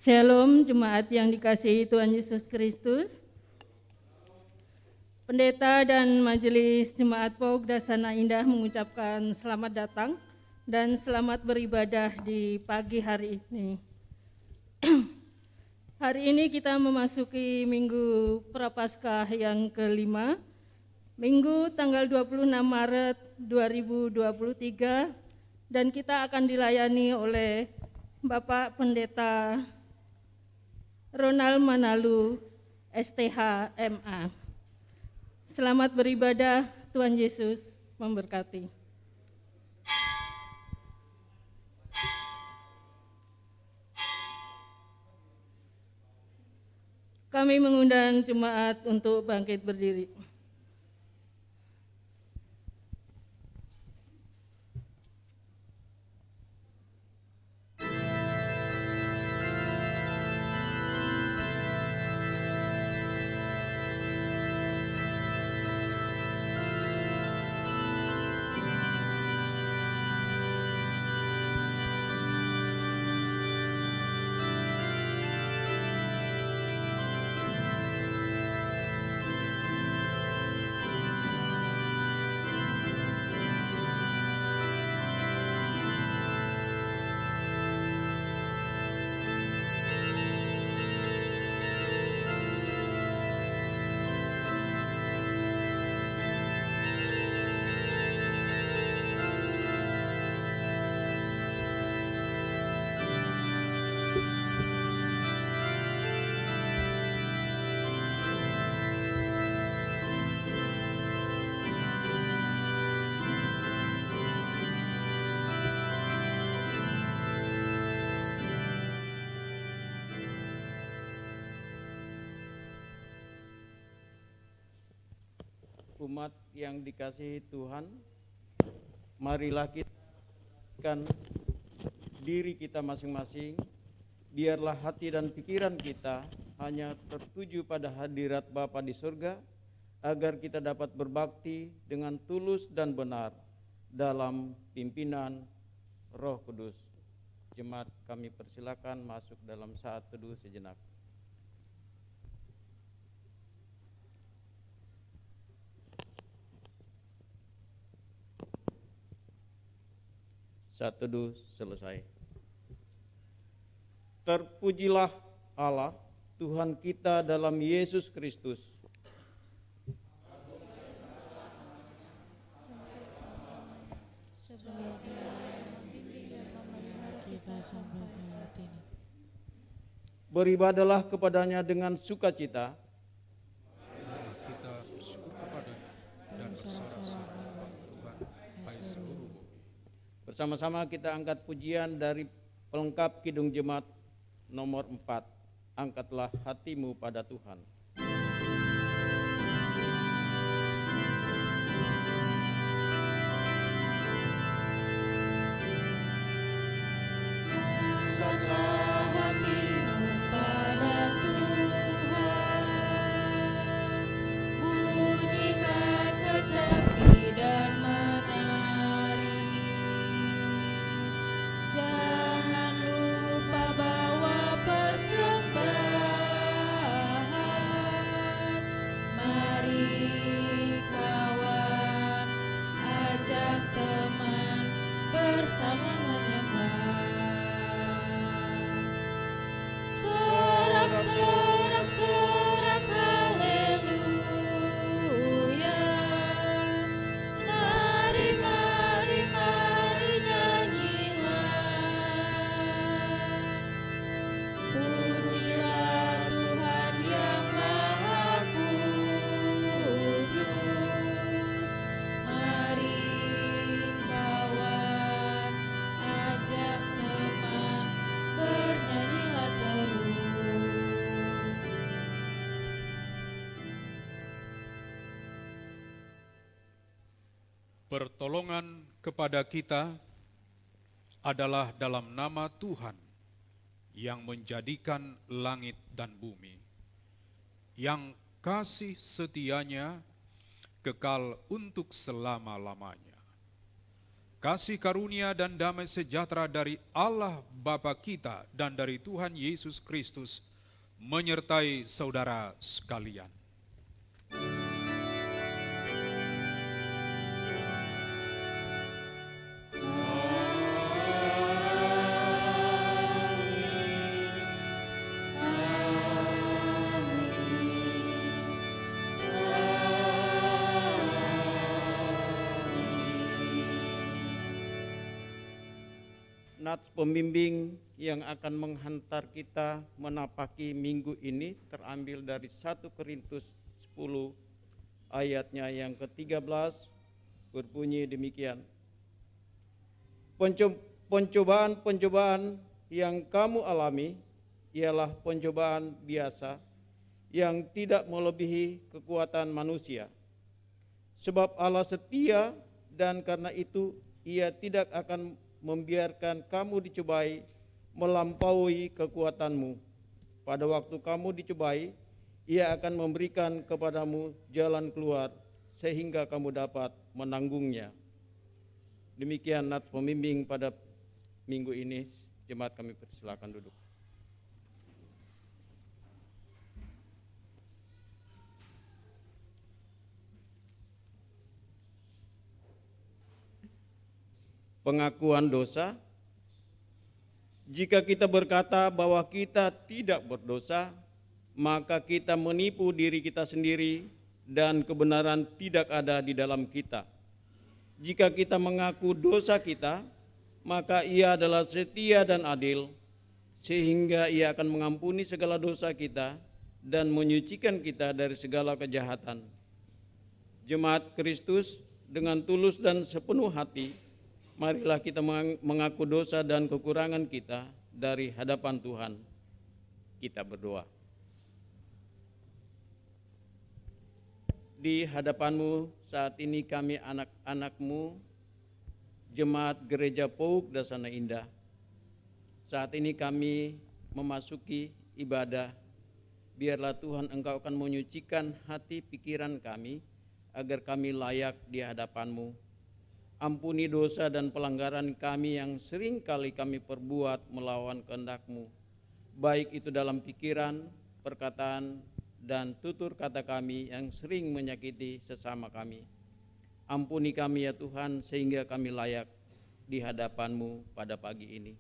Shalom jemaat yang dikasihi Tuhan Yesus Kristus. Pendeta dan majelis jemaat POG Dasana Indah mengucapkan selamat datang dan selamat beribadah di pagi hari ini. Hari ini kita memasuki Minggu Prapaskah yang kelima, Minggu tanggal 26 Maret 2023, dan kita akan dilayani oleh Bapak Pendeta Ronald Manalu, STH MA. Selamat beribadah, Tuhan Yesus memberkati. Kami mengundang jemaat untuk bangkit berdiri. Umat yang dikasihi Tuhan, marilah kita menjadikan diri kita masing-masing, biarlah hati dan pikiran kita hanya tertuju pada hadirat Bapa di surga, agar kita dapat berbakti dengan tulus dan benar dalam pimpinan Roh Kudus. Jemaat, kami persilakan masuk dalam saat teduh sejenak. Saat teduh selesai. Terpujilah Allah, Tuhan kita dalam Yesus Kristus. Beribadalah kepadanya dengan sukacita. Kita bersyukur kepadanya dan bersorak-sorai Tuhan, hai seluruh bumi. Bersama-sama kita angkat pujian dari pelengkap Kidung Jemaat nomor 4. Angkatlah hatimu pada Tuhan. Pertolongan kepada kita adalah dalam nama Tuhan yang menjadikan langit dan bumi, yang kasih setianya kekal untuk selama-lamanya. kasih karunia dan damai sejahtera dari Allah Bapa kita dan dari Tuhan Yesus Kristus menyertai saudara sekalian. Nats pembimbing yang akan menghantar kita menapaki minggu ini terambil dari 1 Korintus 10 ayatnya yang ke-13 berbunyi demikian. Pencobaan-pencobaan yang kamu alami ialah pencobaan biasa yang tidak melebihi kekuatan manusia. Sebab Allah setia dan karena itu Ia tidak akan membiarkan kamu dicobai melampaui kekuatanmu. Pada waktu kamu dicobai, Ia akan memberikan kepadamu jalan keluar sehingga kamu dapat menanggungnya. Demikian nats pembimbing pada minggu ini. Jemaat kami persilakan duduk. Pengakuan dosa. Jika kita berkata bahwa kita tidak berdosa, maka kita menipu diri kita sendiri dan kebenaran tidak ada di dalam kita. Jika kita mengaku dosa kita, maka Ia adalah setia dan adil, sehingga Ia akan mengampuni segala dosa kita dan menyucikan kita dari segala kejahatan. Jemaat Kristus, dengan tulus dan sepenuh hati, marilah kita mengaku dosa dan kekurangan kita dari hadapan Tuhan. Kita berdoa. Di hadapan-Mu saat ini kami anak-anak-Mu, Jemaat Gereja Pouk Dasana Indah. Saat ini kami memasuki ibadah. Biarlah Tuhan Engkau akan menyucikan hati pikiran kami, agar kami layak di hadapan-Mu. Ampuni dosa dan pelanggaran kami yang sering kali kami perbuat melawan kehendak-Mu, baik itu dalam pikiran, perkataan, dan tutur kata kami yang sering menyakiti sesama kami. Ampuni kami ya Tuhan, sehingga kami layak di hadapan-Mu pada pagi ini.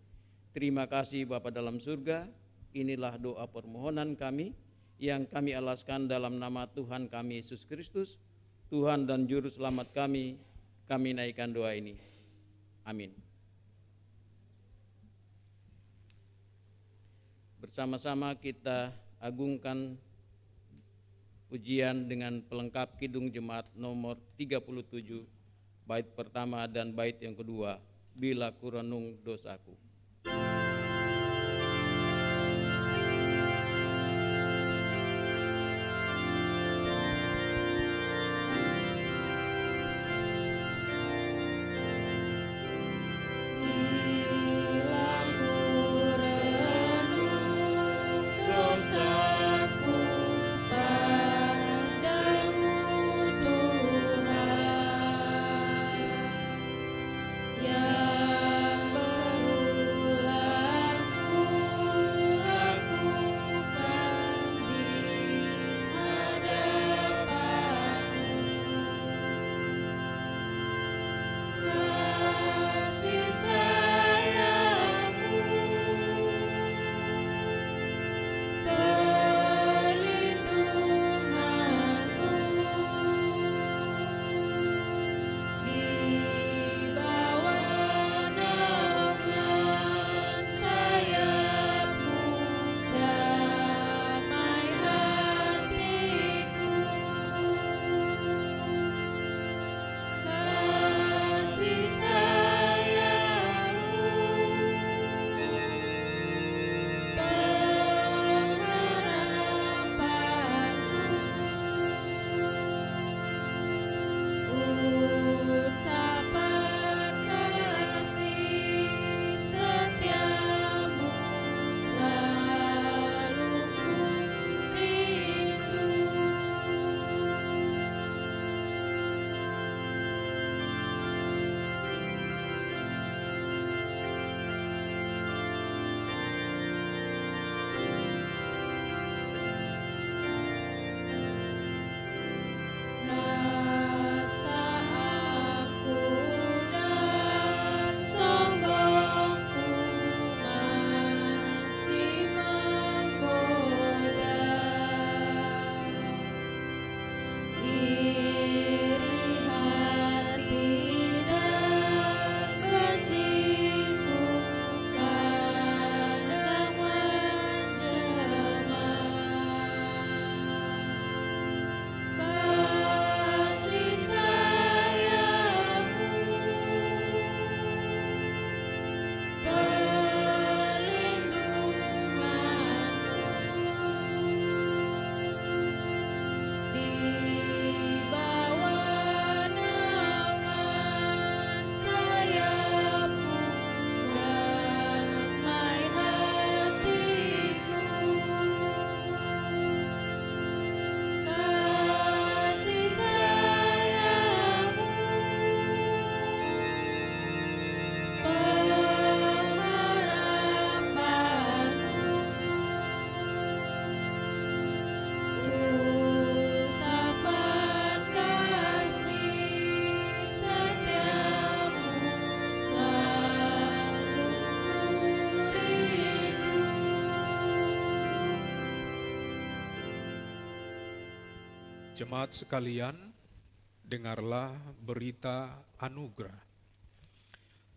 Terima kasih Bapa dalam surga, inilah doa permohonan kami yang kami alaskan dalam nama Tuhan kami Yesus Kristus, Tuhan dan Juru Selamat kami. Kami naikkan doa ini. Amin. Bersama-sama kita agungkan pujian dengan pelengkap Kidung Jemaat nomor 37, bait pertama dan bait yang kedua, Bila Kurenung Dosaku. Yang Jemaat sekalian, dengarlah berita anugerah.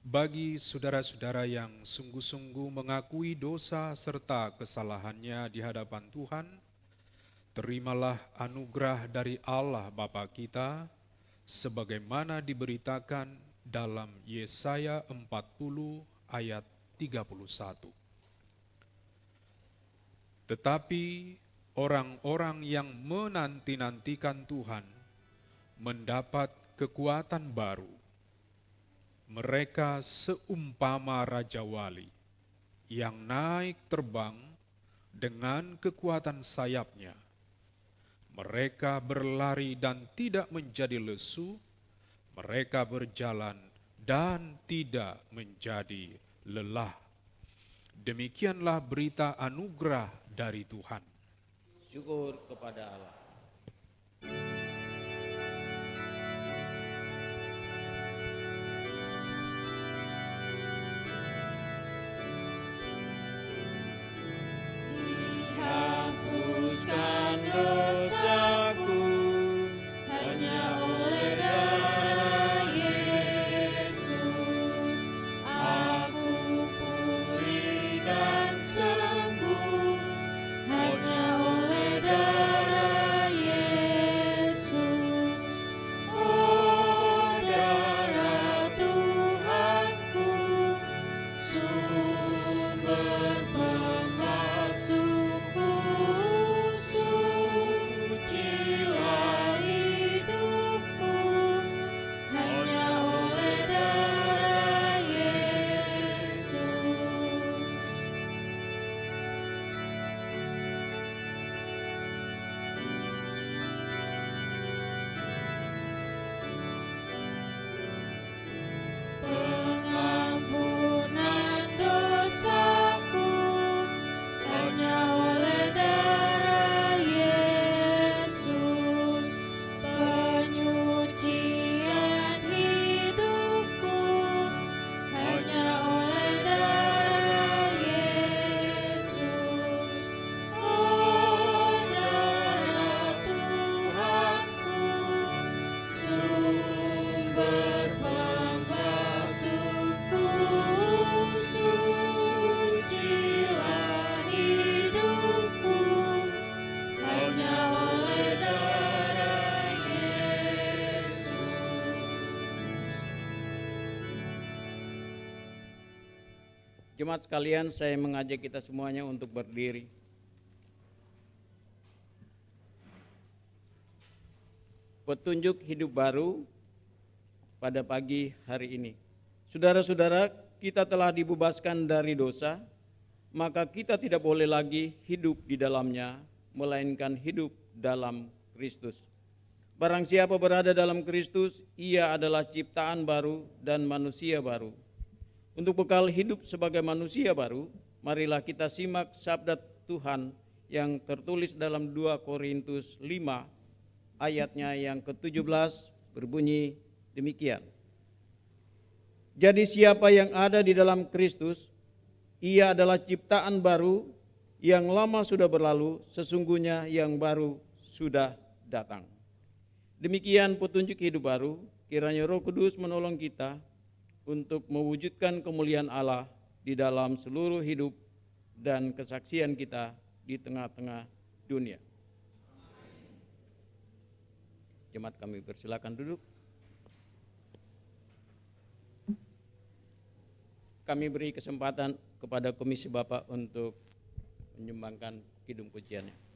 Bagi saudara-saudara yang sungguh-sungguh mengakui dosa serta kesalahannya di hadapan Tuhan, terimalah anugerah dari Allah Bapa kita, sebagaimana diberitakan dalam Yesaya 40 ayat 31. Tetapi orang-orang yang menanti-nantikan Tuhan mendapat kekuatan baru. Mereka seumpama Raja Wali yang naik terbang dengan kekuatan sayapnya. Mereka berlari dan tidak menjadi lesu, mereka berjalan dan tidak menjadi lelah. Demikianlah berita anugerah dari Tuhan. Syukur kepada Allah. Hapuskan dosaku hanya oleh darah Yesus. Aku pulih dan sembuh hanya oleh darah Yesus. Oh, darah Tuhanku, sumber pemasukku, sucilah hidupku hanya oleh darah Yesus. Pengampunan dosaku hanya oleh darah Yesus. Penyucian hidupku hanya oleh darah Yesus. Oh, darah Tuhanku, sumber pemasukku, sucilah hidupku hanya oleh darah Yesus. Jemaat sekalian, saya mengajak kita semuanya untuk berdiri. Petunjuk hidup baru pada pagi hari ini. Saudara-saudara, kita telah dibebaskan dari dosa, maka kita tidak boleh lagi hidup di dalamnya, melainkan hidup dalam Kristus. Barang siapa berada dalam Kristus, ia adalah ciptaan baru dan manusia baru. Untuk bekal hidup sebagai manusia baru, marilah kita simak sabda Tuhan yang tertulis dalam 2 Korintus 5 ayatnya yang ke-17 berbunyi demikian. Jadi siapa yang ada di dalam Kristus, ia adalah ciptaan baru, yang lama sudah berlalu, sesungguhnya yang baru sudah datang. Demikian petunjuk hidup baru, kiranya Roh Kudus menolong kita untuk mewujudkan kemuliaan Allah di dalam seluruh hidup dan kesaksian kita di tengah-tengah dunia. Jemaat kami persilakan duduk. Kami beri kesempatan kepada Komisi Bapak untuk menyumbangkan kidung pujiannya.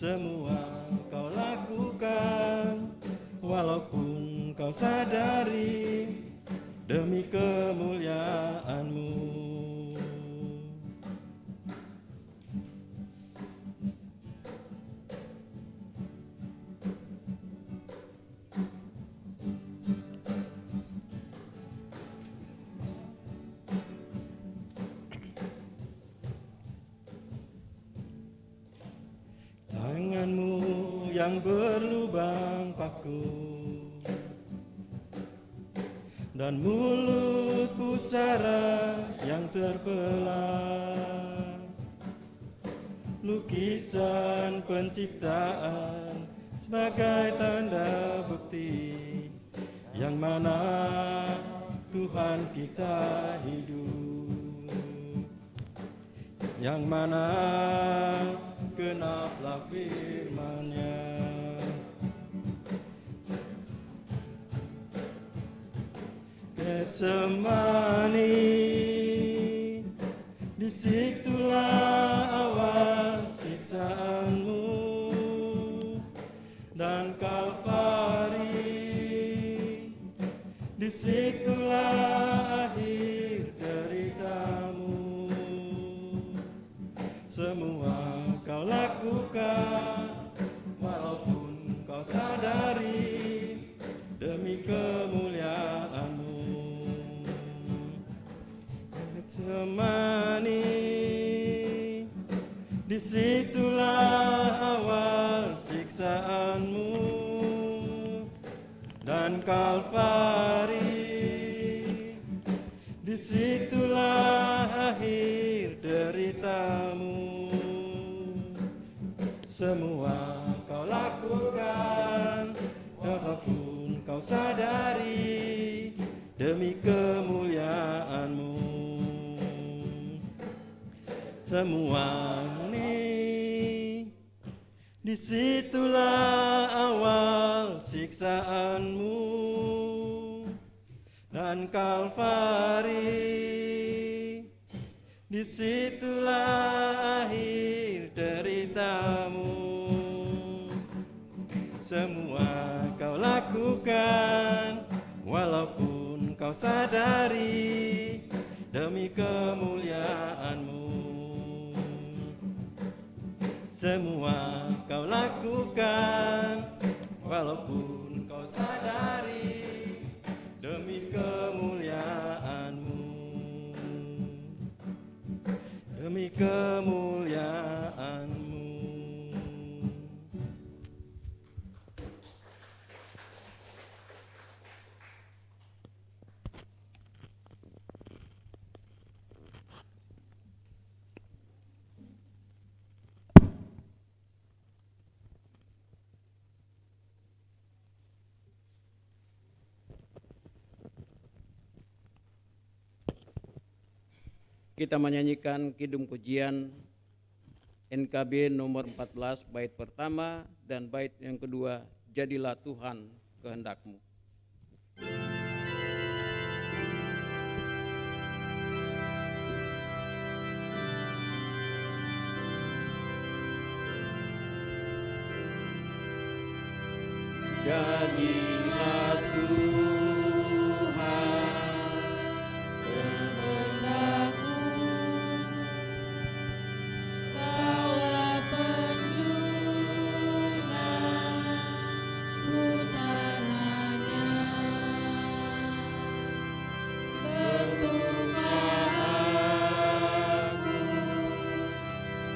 Semua kau lakukan, walaupun kau sadari, demi kemuliaan-Mu. Tangan-Mu yang berlubang paku dan mulut pusara yang terbelah, lukisan penciptaan sebagai tanda bukti yang mana Tuhan kita hidup, yang mana genaplah firman-Nya. Getsemani, disitulah awal siksaan-Mu, dan Kalvari, disitulah akhir derita-Mu. Semua kau lakukan, walaupun kau sadari, demi kemuliaan-Mu. Getsemani, disitulah awal siksaan-Mu, dan Kalvari, disitulah akhir derita-Mu. Semua kau lakukan, walaupun kau sadari, demi kemuliaan-Mu. Semua ini, disitulah awal siksaan-Mu, dan Kalvari, disitulah akhir derita-Mu. Semua kau lakukan, walaupun kau sadari, demi kemuliaan-Mu. Semua kau lakukan, walaupun kau sadari, demi kemuliaan-Mu. Demi kemuliaan-Mu. Kita menyanyikan kidung pujian NKB nomor 14 bait pertama dan bait yang kedua, Jadilah Tuhan kehendak-Mu. Jadilah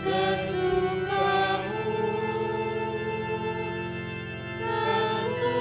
Sesukamu, dan ku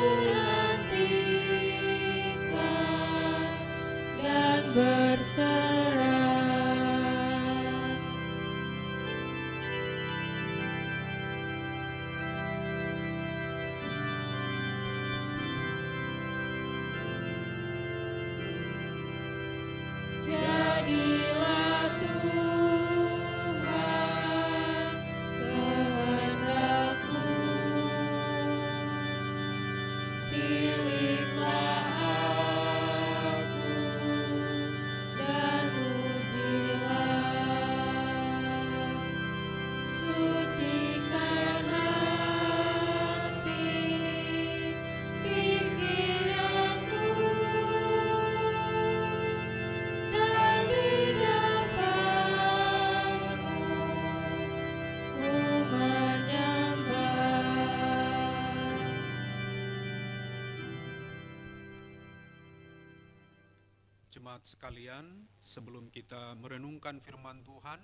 Jemaat sekalian, sebelum kita merenungkan firman Tuhan,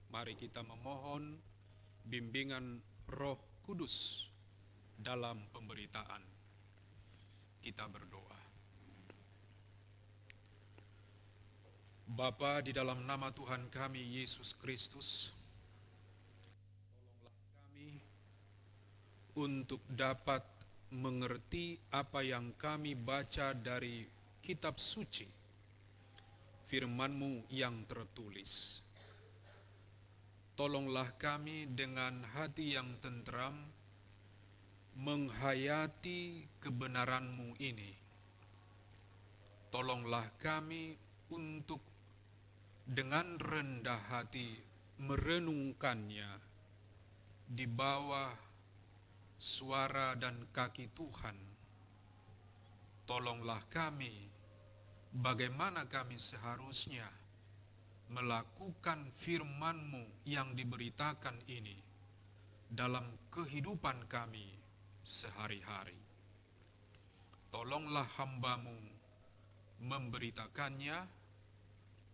mari kita memohon bimbingan Roh Kudus dalam pemberitaan. Kita berdoa. Bapa, di dalam nama Tuhan kami Yesus Kristus, tolonglah kami untuk dapat mengerti apa yang kami baca dari kitab suci, firman-Mu yang tertulis. Tolonglah kami dengan hati yang tentram menghayati kebenaran-Mu ini. Tolonglah kami untuk dengan rendah hati merenungkannya di bawah suara dan kaki Tuhan. Tolonglah kami bagaimana kami seharusnya melakukan firman-Mu yang diberitakan ini dalam kehidupan kami sehari-hari. Tolonglah hamba-Mu memberitakannya,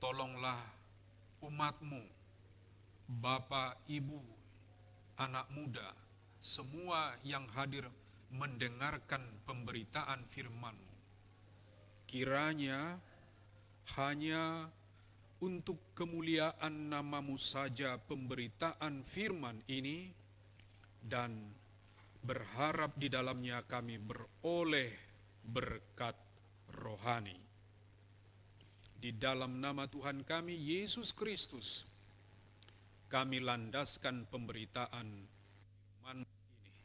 tolonglah umat-Mu, Bapak, Ibu, anak muda, semua yang hadir mendengarkan pemberitaan firman-Mu. Kiranya hanya untuk kemuliaan nama-Mu saja pemberitaan firman ini, dan berharap di dalamnya kami beroleh berkat rohani. Di dalam nama Tuhan kami Yesus Kristus, kami landaskan pemberitaan firman ini.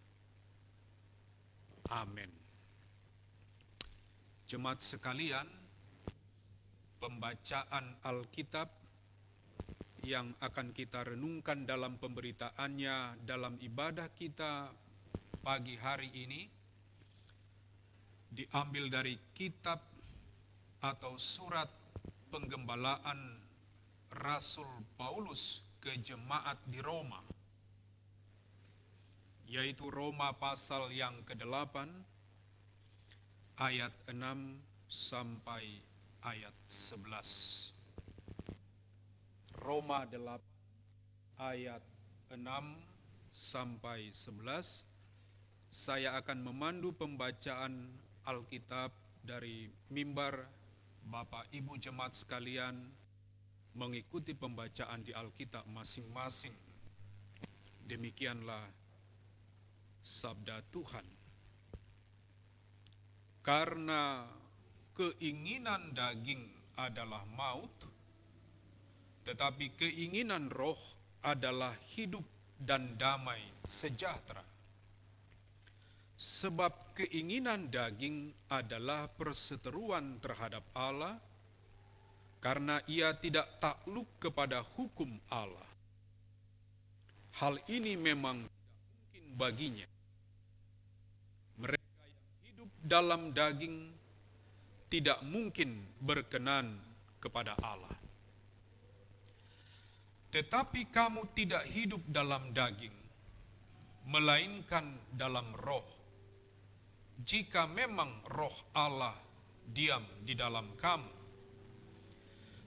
Amin. Jemaat sekalian, pembacaan Alkitab yang akan kita renungkan dalam pemberitaannya dalam ibadah kita pagi hari ini diambil dari kitab atau surat penggembalaan Rasul Paulus ke jemaat di Roma, yaitu Roma pasal yang ke-8 ayat 6 sampai ayat 11. Roma 8 ayat 6 sampai 11. Saya akan memandu pembacaan Alkitab dari mimbar. Bapak Ibu jemaat sekalian mengikuti pembacaan di Alkitab masing-masing. Demikianlah sabda Tuhan. Karena keinginan daging adalah maut, tetapi keinginan roh adalah hidup dan damai sejahtera. Sebab keinginan daging adalah perseteruan terhadap Allah, karena ia tidak takluk kepada hukum Allah. Hal ini memang tidak mungkin baginya. Mereka yang hidup dalam daging tidak mungkin berkenan kepada Allah. Tetapi kamu tidak hidup dalam daging, melainkan dalam roh. Jika memang roh Allah diam di dalam kamu.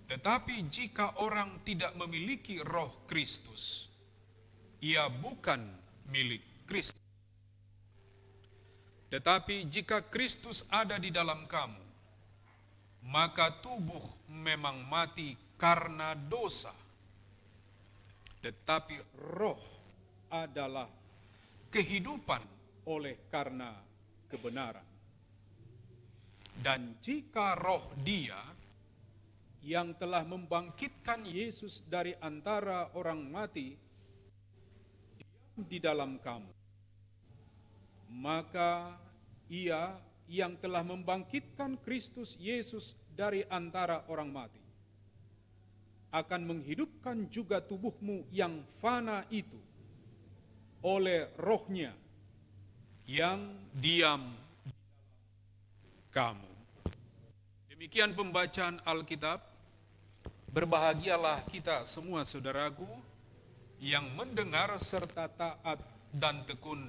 Tetapi jika orang tidak memiliki roh Kristus, ia bukan milik Kristus. Tetapi jika Kristus ada di dalam kamu, maka tubuh memang mati karena dosa, tetapi roh adalah kehidupan oleh karena kebenaran. Dan jika roh Dia yang telah membangkitkan Yesus dari antara orang mati diam di dalam kamu, maka Ia yang telah membangkitkan Kristus Yesus dari antara orang mati akan menghidupkan juga tubuhmu yang fana itu oleh rohnya yang diam di dalam kamu. Demikian pembacaan Alkitab. Berbahagialah kita semua saudaraku yang mendengar serta taat dan tekun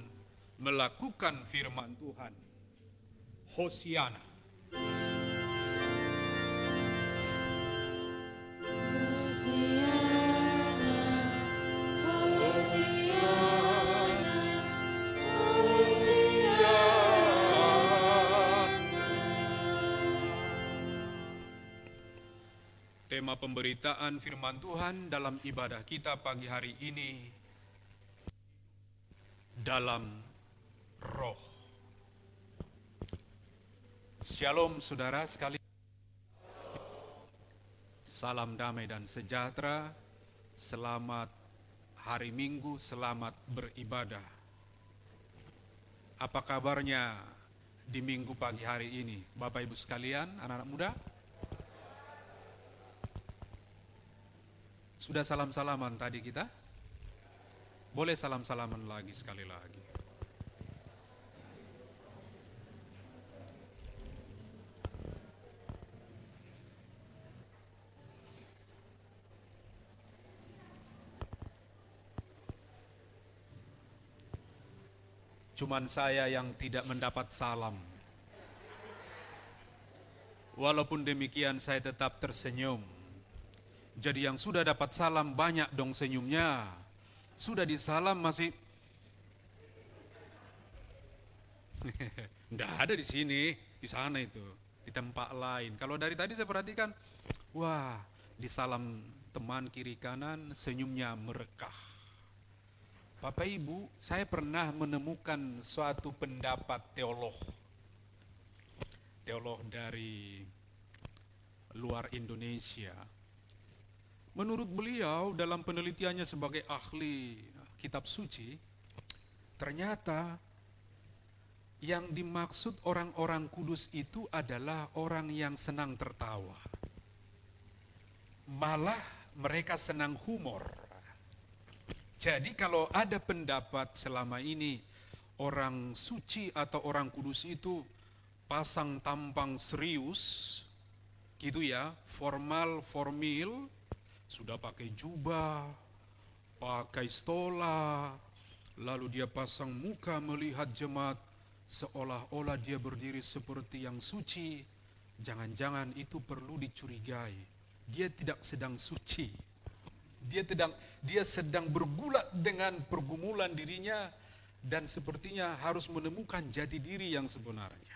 melakukan firman Tuhan. Hosiana. Tema pemberitaan firman Tuhan dalam ibadah kita pagi hari ini, dalam roh. Shalom saudara sekalian. Salam damai dan sejahtera. Selamat hari Minggu, selamat beribadah. Apa kabarnya di Minggu pagi hari ini, Bapak Ibu sekalian, anak-anak muda? Sudah salam-salaman tadi kita? Boleh salam-salaman lagi sekali lagi. Cuman saya yang tidak mendapat salam. Walaupun demikian saya tetap tersenyum. Jadi yang sudah dapat salam banyak dong senyumnya. Sudah disalam masih nggak ada di sini, di sana itu, di tempat lain. Kalau dari tadi saya perhatikan, wah, disalam teman kiri kanan senyumnya merekah. Bapak Ibu, saya pernah menemukan suatu pendapat teolog dari luar Indonesia. Menurut beliau dalam penelitiannya sebagai ahli kitab suci, ternyata yang dimaksud orang-orang kudus itu adalah orang yang senang tertawa. Malah mereka senang humor. Jadi kalau ada pendapat selama ini orang suci atau orang kudus itu pasang tampang serius, gitu ya, formal, sudah pakai jubah, pakai stola, lalu dia pasang muka melihat jemaat seolah-olah dia berdiri seperti yang suci. Jangan-jangan itu perlu dicurigai. Dia tidak sedang suci. Dia sedang bergulat dengan pergumulan dirinya dan sepertinya harus menemukan jati diri yang sebenarnya.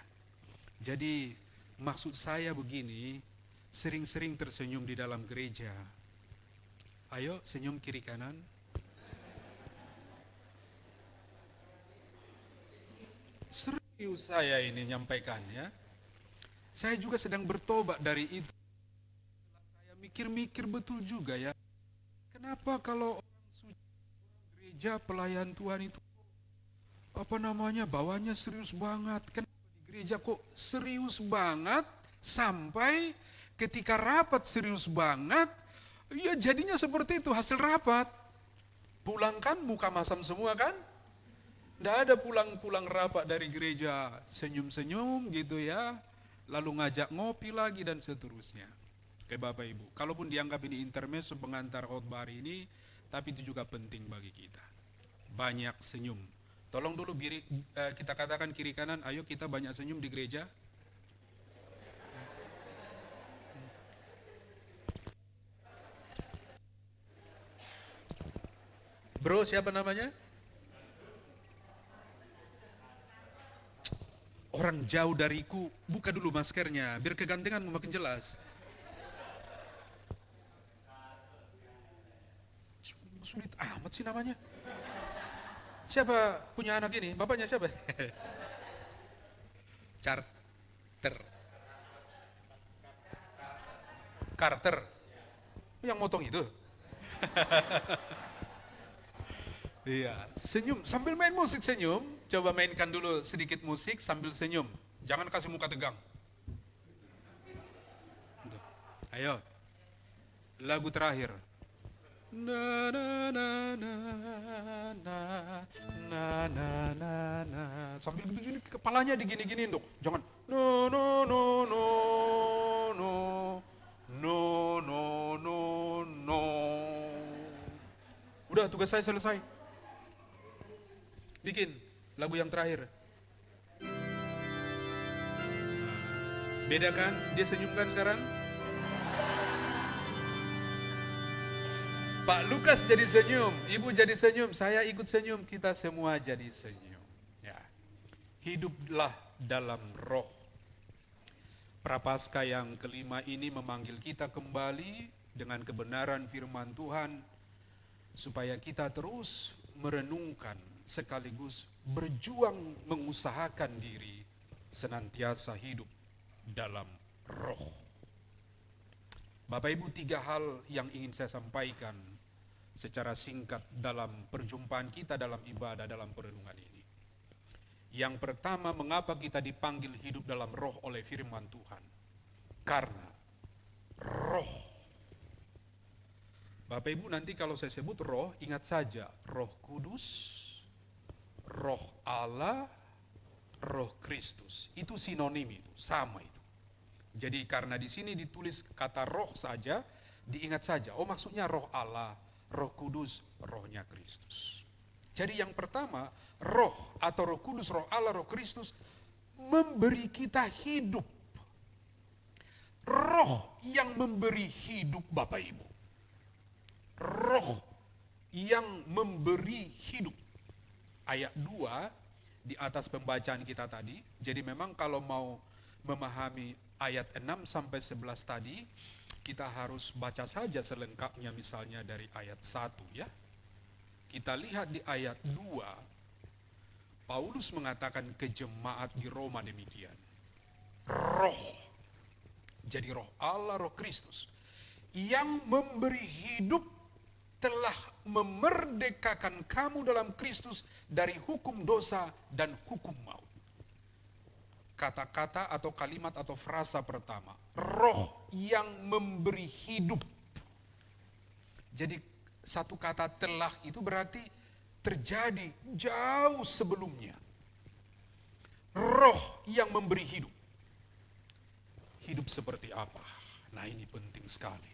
Jadi maksud saya begini, sering-sering tersenyum di dalam gereja. Ayo senyum kiri kanan. Serius saya ini nyampaikannya. Saya juga sedang bertobat dari itu. Saya mikir-mikir betul juga ya. Kenapa kalau orang suci, orang gereja pelayan Tuhan itu bawanya serius banget. Kenapa di gereja kok serius banget sampai ketika rapat serius banget? Ya jadinya seperti itu hasil rapat. Pulang kan muka masam semua kan? Nggak ada pulang rapat dari gereja senyum-senyum gitu ya. Lalu ngajak ngopi lagi dan seterusnya. Oke Bapak Ibu, kalaupun dianggap ini intermezzo pengantar khotbah hari ini, tapi itu juga penting bagi kita. Banyak senyum. Tolong dulu kita katakan kiri kanan, ayo kita banyak senyum di gereja. Bro, siapa namanya? Orang jauh dariku, buka dulu maskernya, biar kegantenganmu makin jelas. Sulit amat sih namanya. Siapa punya anak ini? Bapaknya siapa? Carter. Yang motong itu? Iya, senyum sambil main musik senyum. Coba mainkan dulu sedikit musik sambil senyum. Jangan kasih muka tegang. Ayo. Lagu terakhir. Na na na na na na na na na. Sambil begini kepalanya digini-giniin dong. Jangan no no no no no no no no no. Udah tugas saya selesai. Bikin lagu yang terakhir. Beda kan? Dia senyum kan sekarang? Pak Lukas jadi senyum, Ibu jadi senyum, saya ikut senyum, kita semua jadi senyum. Ya. Hiduplah dalam roh. Prapaskah yang kelima ini memanggil kita kembali dengan kebenaran firman Tuhan, supaya kita terus merenungkan sekaligus berjuang mengusahakan diri senantiasa hidup dalam roh. Bapak Ibu, 3 hal yang ingin saya sampaikan secara singkat dalam perjumpaan kita dalam ibadah, dalam perenungan ini. Yang pertama, mengapa kita dipanggil hidup dalam roh oleh firman Tuhan? Karena roh. Bapak Ibu, nanti kalau saya sebut roh, ingat saja Roh Kudus, Roh Allah, Roh Kristus. Itu sinonim, itu sama itu. Jadi karena di sini ditulis kata roh saja, diingat saja, oh maksudnya Roh Allah, Roh Kudus, Rohnya Kristus. Jadi yang pertama, roh atau Roh Kudus, Roh Allah, Roh Kristus memberi kita hidup. Roh yang memberi hidup, Bapak Ibu. Roh yang memberi hidup. Ayat 2 di atas pembacaan kita tadi. Jadi memang kalau mau memahami ayat 6 sampai 11 tadi, kita harus baca saja selengkapnya misalnya dari ayat 1 ya. Kita lihat di ayat 2, Paulus mengatakan ke jemaat di Roma demikian. Roh, jadi Roh Allah, Roh Kristus yang memberi hidup telah memerdekakan kamu dalam Kristus dari hukum dosa dan hukum maut. Kata-kata atau kalimat atau frasa pertama, roh yang memberi hidup. Jadi satu kata telah itu berarti terjadi jauh sebelumnya. Roh yang memberi hidup. Hidup seperti apa? Nah, ini penting sekali.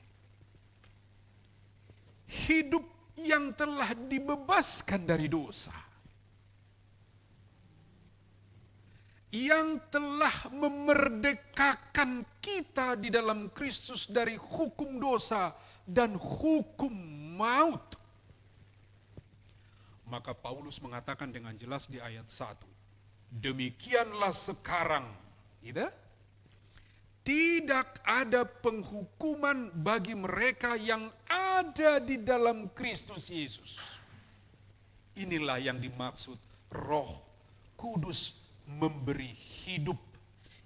Hidup yang telah dibebaskan dari dosa, yang telah memerdekakan kita di dalam Kristus dari hukum dosa dan hukum maut. Maka Paulus mengatakan dengan jelas di ayat 1, demikianlah sekarang, gitu? Tidak ada penghukuman bagi mereka yang ada di dalam Kristus Yesus. Inilah yang dimaksud Roh Kudus memberi hidup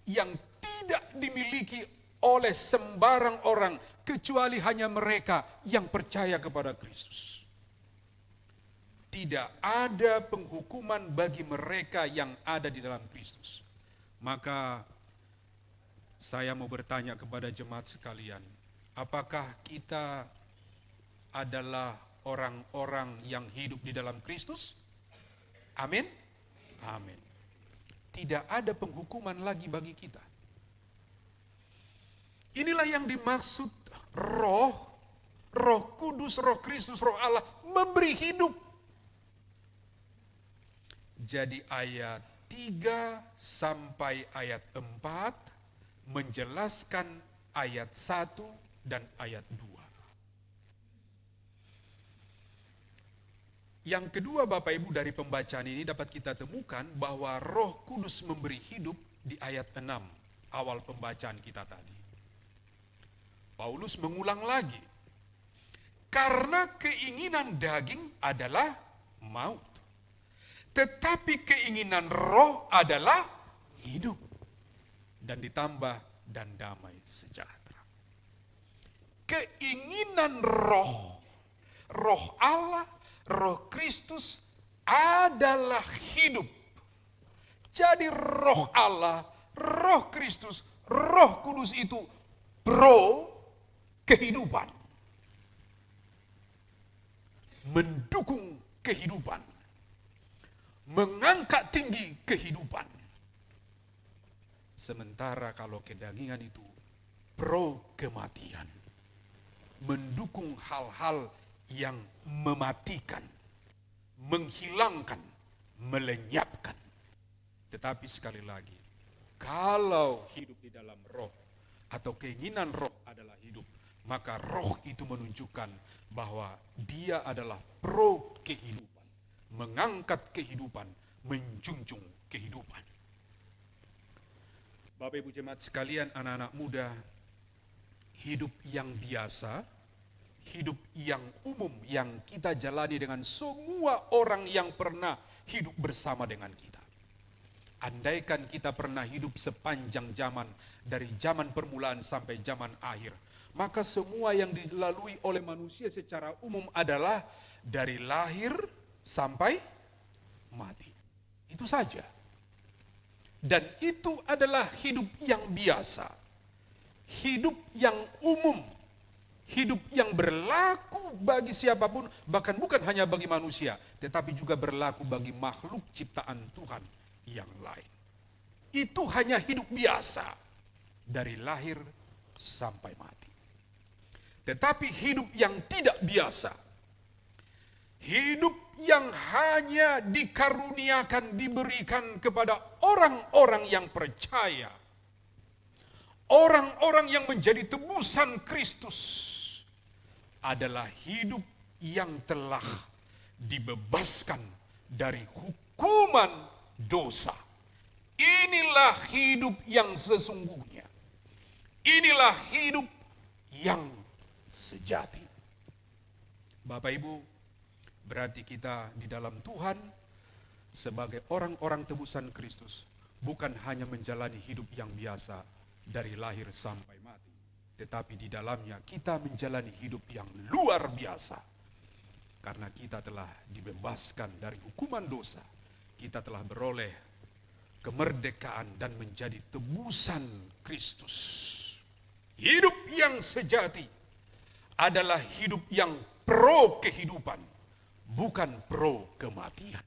yang tidak dimiliki oleh sembarang orang kecuali hanya mereka yang percaya kepada Kristus. Tidak ada penghukuman bagi mereka yang ada di dalam Kristus. Maka saya mau bertanya kepada jemaat sekalian, apakah kita adalah orang-orang yang hidup di dalam Kristus? Amin? Amin. Tidak ada penghukuman lagi bagi kita. Inilah yang dimaksud roh, Roh Kudus, Roh Kristus, Roh Allah memberi hidup. Jadi ayat 3 sampai ayat 4 menjelaskan ayat 1 dan ayat 2. Yang kedua Bapak Ibu, dari pembacaan ini dapat kita temukan bahwa Roh Kudus memberi hidup di ayat 6 awal pembacaan kita tadi. Paulus mengulang lagi, karena keinginan daging adalah maut, tetapi keinginan roh adalah hidup. Dan ditambah, dan damai sejahtera. Keinginan roh, Roh Allah, Roh Kristus adalah hidup. Jadi Roh Allah, Roh Kristus, Roh Kudus itu pro kehidupan. Mendukung kehidupan. Mengangkat tinggi kehidupan. Sementara kalau kedagingan itu pro kematian, mendukung hal-hal yang mematikan, menghilangkan, melenyapkan. Tetapi sekali lagi, kalau hidup di dalam roh atau keinginan roh adalah hidup, maka roh itu menunjukkan bahwa dia adalah pro kehidupan, mengangkat kehidupan, menjunjung kehidupan. Bapak Ibu jemaat sekalian, anak-anak muda, hidup yang biasa hidup yang umum yang kita jalani dengan semua orang yang pernah hidup bersama dengan kita. Andaikan kita pernah hidup sepanjang zaman, dari zaman permulaan sampai zaman akhir, maka semua yang dilalui oleh manusia secara umum adalah dari lahir sampai mati. Itu saja. Dan itu adalah hidup yang biasa. Hidup yang umum. Hidup yang berlaku bagi siapapun, bahkan bukan hanya bagi manusia, tetapi juga berlaku bagi makhluk ciptaan Tuhan yang lain. Itu hanya hidup biasa, dari lahir sampai mati. Tetapi hidup yang tidak biasa, hidup yang hanya dikaruniakan, diberikan kepada orang-orang yang percaya, orang-orang yang menjadi tebusan Kristus, adalah hidup yang telah dibebaskan dari hukuman dosa. Inilah hidup yang sesungguhnya. Inilah hidup yang sejati. Bapak Ibu, berarti kita di dalam Tuhan sebagai orang-orang tebusan Kristus bukan hanya menjalani hidup yang biasa dari lahir sampai mati, tetapi di dalamnya kita menjalani hidup yang luar biasa. Karena kita telah dibebaskan dari hukuman dosa, kita telah beroleh kemerdekaan dan menjadi tebusan Kristus. Hidup yang sejati adalah hidup yang pro kehidupan, bukan pro kematian.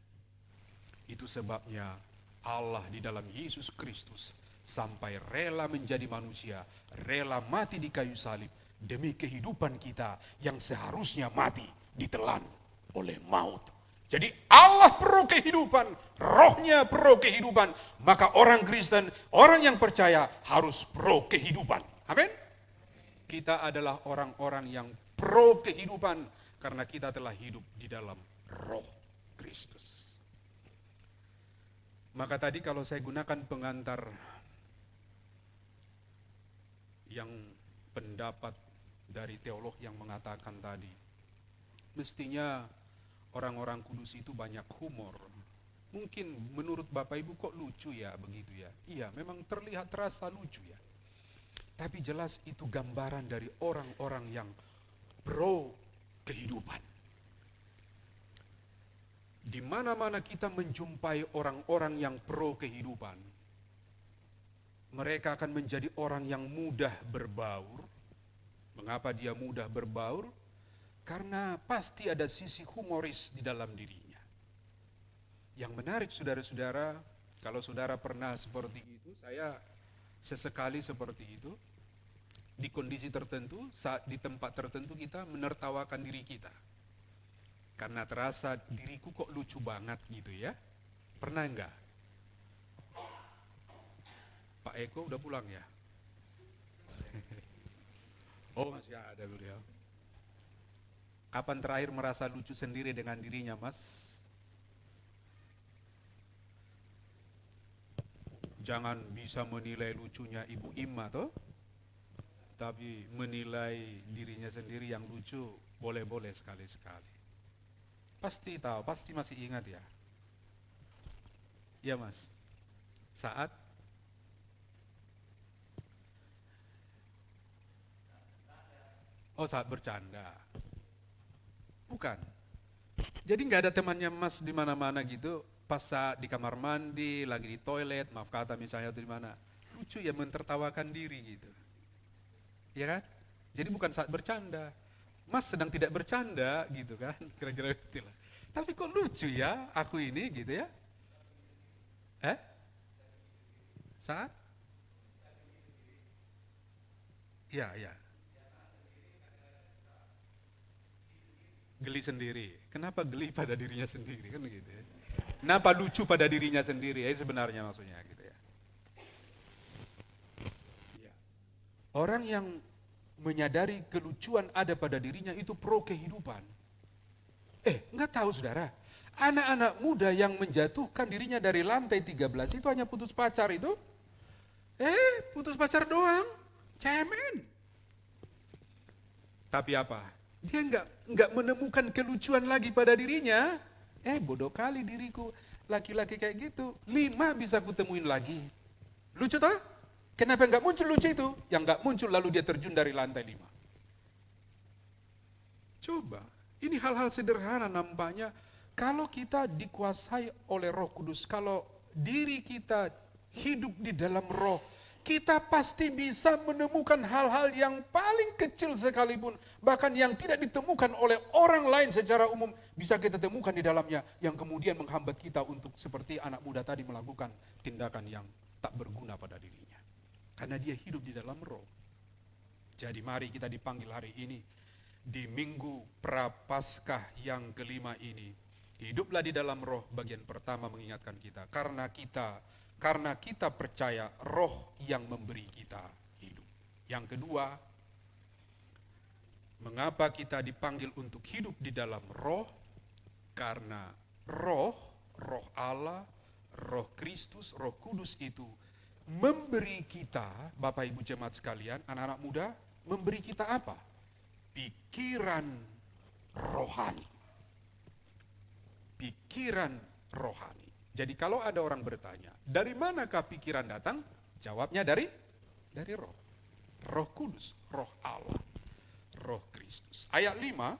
Itu sebabnya Allah di dalam Yesus Kristus sampai rela menjadi manusia, rela mati di kayu salib demi kehidupan kita yang seharusnya mati ditelan oleh maut. Jadi Allah pro kehidupan, rohnya pro kehidupan, maka orang Kristen, orang yang percaya harus pro kehidupan. Amin. Kita adalah orang-orang yang pro kehidupan karena kita telah hidup di dalam roh Kristus. Maka tadi kalau saya gunakan pengantar yang pendapat dari teolog yang mengatakan tadi, mestinya orang-orang kudus itu banyak humor. Mungkin menurut Bapak Ibu kok lucu ya begitu ya. Iya, memang terlihat terasa lucu ya. Tapi jelas itu gambaran dari orang-orang yang pro kehidupan. Di mana-mana kita menjumpai orang-orang yang pro kehidupan, mereka akan menjadi orang yang mudah berbaur. Mengapa dia mudah berbaur? Karena pasti ada sisi humoris di dalam dirinya. Yang menarik saudara-saudara, kalau saudara pernah seperti itu, saya sesekali seperti itu, di kondisi tertentu, saat di tempat tertentu kita menertawakan diri kita. Karena terasa diriku kok lucu banget gitu ya. Pernah enggak? Pak Eko udah pulang ya? Oh masih ada beliau. Kapan terakhir merasa lucu sendiri dengan dirinya, Mas? Jangan bisa menilai lucunya Ibu Ima toh, tapi menilai dirinya sendiri yang lucu boleh-boleh sekali-sekali. Pasti tahu, pasti masih ingat ya. Iya Mas. Saat bercanda. Bukan. Jadi nggak ada temannya Mas di mana-mana gitu. Pas saat di kamar mandi, lagi di toilet, maaf kata misalnya di mana, lucu ya mentertawakan diri gitu. Ya kan? Jadi bukan saat bercanda. Mas sedang tidak bercanda gitu kan, kira-kira gitu lah. Tapi kok lucu ya aku ini gitu ya? Saat? Ya. Geli sendiri. Kenapa geli pada dirinya sendiri kan gitu ya? Kenapa lucu pada dirinya sendiri? Sebenarnya maksudnya gitu ya. Orang yang menyadari kelucuan ada pada dirinya itu pro kehidupan. Enggak tahu saudara, anak-anak muda yang menjatuhkan dirinya dari lantai 13 itu hanya putus pacar itu. Putus pacar doang, cemen. Tapi apa? Dia nggak menemukan kelucuan lagi pada dirinya. Bodoh kali diriku, laki-laki kayak gitu. 5 bisa kutemuin lagi. Lucu toh? Kenapa nggak muncul lucu itu? Yang nggak muncul lalu dia terjun dari lantai 5. Coba, ini hal-hal sederhana nampaknya. Kalau kita dikuasai oleh Roh Kudus, kalau diri kita hidup di dalam Roh, kita pasti bisa menemukan hal-hal yang paling kecil sekalipun, bahkan yang tidak ditemukan oleh orang lain secara umum, bisa kita temukan di dalamnya, yang kemudian menghambat kita untuk seperti anak muda tadi melakukan tindakan yang tak berguna pada dirinya. Karena dia hidup di dalam Roh. Jadi mari kita dipanggil hari ini, di Minggu Prapaskah yang kelima ini, hiduplah di dalam Roh. Bagian pertama mengingatkan kita, karena kita percaya Roh yang memberi kita hidup. Yang kedua, mengapa kita dipanggil untuk hidup di dalam Roh? Karena Roh Allah, Roh Kristus, Roh Kudus itu memberi kita, Bapak Ibu jemaat sekalian, anak-anak muda, memberi kita apa? Pikiran rohani. Pikiran rohani. Jadi kalau ada orang bertanya, dari manakah pikiran datang? Jawabnya dari Roh. Roh Kudus, Roh Allah, Roh Kristus. Ayat 5,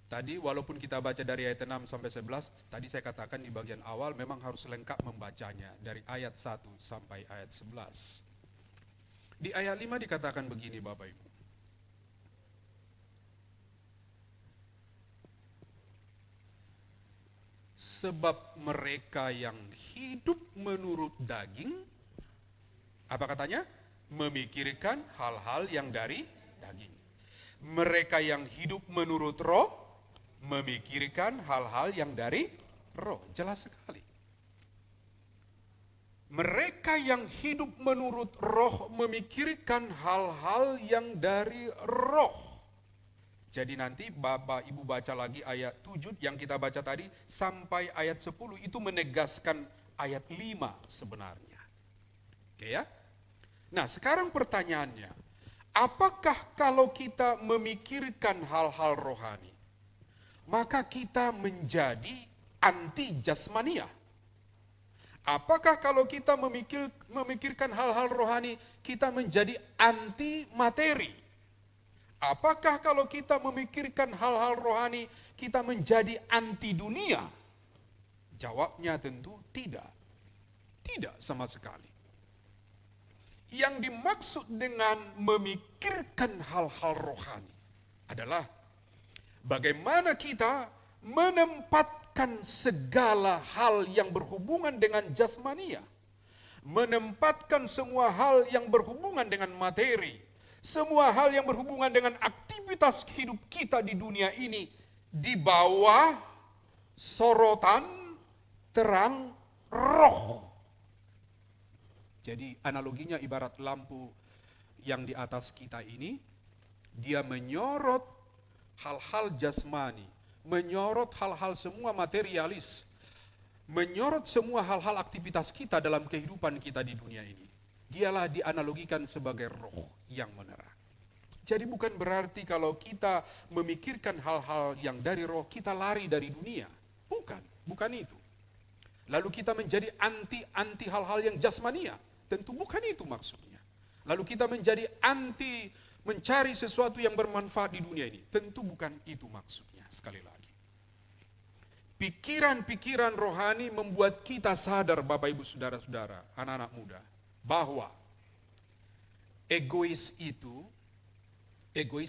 tadi walaupun kita baca dari ayat 6 sampai 11, tadi saya katakan di bagian awal memang harus lengkap membacanya, dari ayat 1 sampai ayat 11. Di ayat 5 dikatakan begini Bapak Ibu. Sebab mereka yang hidup menurut daging, apa katanya? Memikirkan hal-hal yang dari daging. Mereka yang hidup menurut Roh, memikirkan hal-hal yang dari Roh. Jelas sekali. Mereka yang hidup menurut Roh, memikirkan hal-hal yang dari Roh. Jadi nanti Bapak Ibu baca lagi ayat 7 yang kita baca tadi sampai ayat 10, itu menegaskan ayat 5 sebenarnya. Oke ya? Nah sekarang pertanyaannya, apakah kalau kita memikirkan hal-hal rohani, maka kita menjadi anti jasmania? Apakah kalau kita memikirkan hal-hal rohani, kita menjadi anti materi? Apakah kalau kita memikirkan hal-hal rohani, kita menjadi anti dunia? Jawabnya tentu tidak. Tidak sama sekali. Yang dimaksud dengan memikirkan hal-hal rohani adalah bagaimana kita menempatkan segala hal yang berhubungan dengan jasmania, menempatkan semua hal yang berhubungan dengan materi, semua hal yang berhubungan dengan aktivitas hidup kita di dunia ini di bawah sorotan terang Roh. Jadi analoginya ibarat lampu yang di atas kita ini, dia menyorot hal-hal jasmani, menyorot hal-hal semua materialis, menyorot semua hal-hal aktivitas kita dalam kehidupan kita di dunia ini. Dialah dianalogikan sebagai roh yang menerang. Jadi bukan berarti kalau kita memikirkan hal-hal yang dari roh, kita lari dari dunia. Bukan itu. Lalu kita menjadi anti hal-hal yang jasmania. Tentu bukan itu maksudnya. Lalu kita menjadi anti mencari sesuatu yang bermanfaat di dunia ini. Tentu bukan itu maksudnya, sekali lagi. Pikiran-pikiran rohani membuat kita sadar, Bapak Ibu Saudara-saudara, anak-anak muda, bahwa egois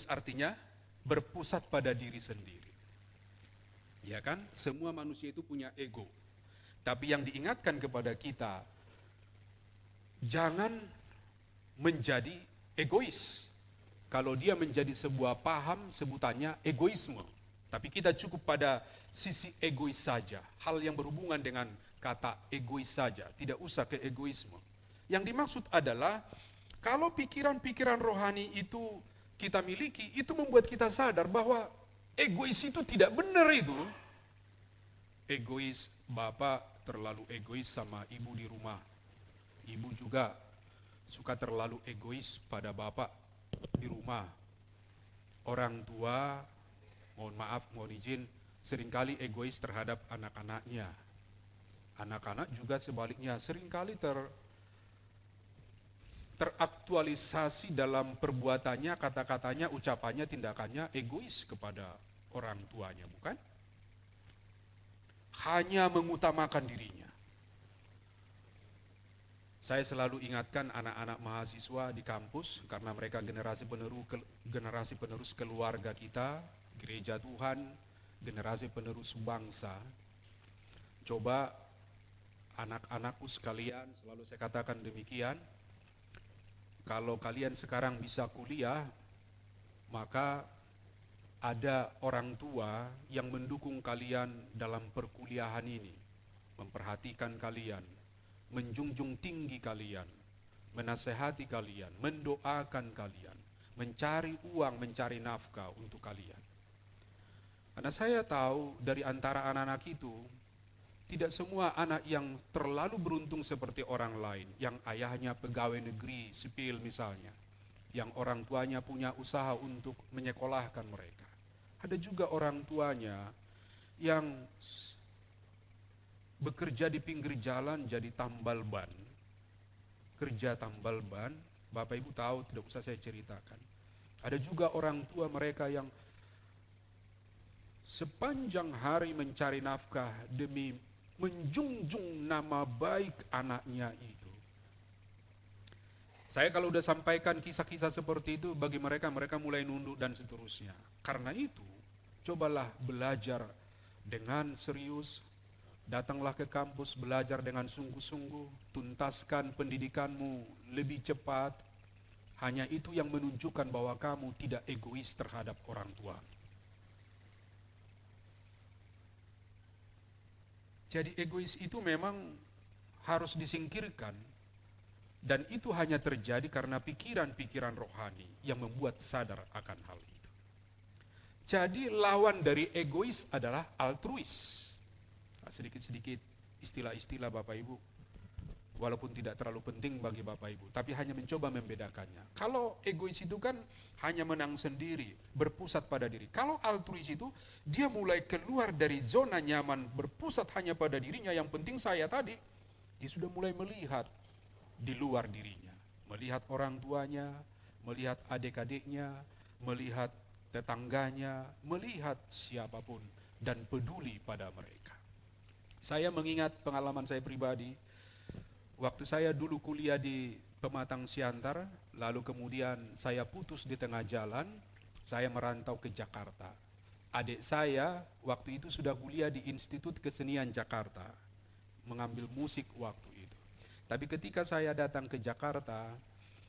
artinya berpusat pada diri sendiri. Ya kan? Semua manusia itu punya ego. Tapi yang diingatkan kepada kita, jangan menjadi egois. Kalau dia menjadi sebuah paham, sebutannya egoisme. Tapi kita cukup pada sisi egois saja. Hal yang berhubungan dengan kata egois saja, tidak usah ke egoisme. Yang dimaksud adalah, kalau pikiran-pikiran rohani itu kita miliki, itu membuat kita sadar bahwa egois itu tidak benar itu. Egois, bapak terlalu egois sama ibu di rumah. Ibu juga suka terlalu egois pada bapak di rumah. orang tua, mohon maaf, mohon izin, seringkali egois terhadap anak-anaknya. Anak-anak juga sebaliknya seringkali teraktualisasi dalam perbuatannya, kata-katanya, ucapannya, tindakannya egois kepada orang tuanya, bukan? Hanya mengutamakan dirinya. Saya selalu ingatkan anak-anak mahasiswa di kampus, karena mereka generasi penerus keluarga kita, gereja Tuhan, generasi penerus bangsa. Coba anak-anakku sekalian, selalu saya katakan demikian, kalau kalian sekarang bisa kuliah, maka ada orang tua yang mendukung kalian dalam perkuliahan ini, memperhatikan kalian, menjunjung tinggi kalian, menasehati kalian, mendoakan kalian, mencari uang, mencari nafkah untuk kalian. Karena saya tahu dari antara anak-anak itu, tidak semua anak yang terlalu beruntung seperti orang lain, yang ayahnya pegawai negeri sipil misalnya, yang orang tuanya punya usaha untuk menyekolahkan mereka. Ada juga orang tuanya yang bekerja di pinggir jalan jadi tambal ban. Kerja tambal ban, Bapak Ibu tahu, tidak usah saya ceritakan. Ada juga orang tua mereka yang sepanjang hari mencari nafkah demi menjunjung nama baik anaknya itu. Saya kalau udah sampaikan kisah-kisah seperti itu, bagi mereka mulai nunduk dan seterusnya. Karena itu, cobalah belajar dengan serius. Datanglah ke kampus, belajar dengan sungguh-sungguh, tuntaskan pendidikanmu lebih cepat. Hanya itu yang menunjukkan bahwa kamu tidak egois terhadap orang tua. Jadi egois itu memang harus disingkirkan, dan itu hanya terjadi karena pikiran-pikiran rohani yang membuat sadar akan hal itu. Jadi lawan dari egois adalah altruis. Sedikit-sedikit istilah-istilah Bapak Ibu, walaupun tidak terlalu penting bagi Bapak Ibu, tapi hanya mencoba membedakannya. Kalau egois itu kan hanya menang sendiri, berpusat pada diri. Kalau altruis itu, dia mulai keluar dari zona nyaman, berpusat hanya pada dirinya, yang penting saya tadi, dia sudah mulai melihat di luar dirinya. Melihat orang tuanya, melihat adik-adiknya, melihat tetangganya, melihat siapapun, dan peduli pada mereka. Saya mengingat pengalaman saya pribadi, waktu saya dulu kuliah di Pematang Siantar, lalu kemudian saya putus di tengah jalan, saya merantau ke Jakarta. Adik saya waktu itu sudah kuliah di Institut Kesenian Jakarta, mengambil musik waktu itu. Tapi ketika saya datang ke Jakarta,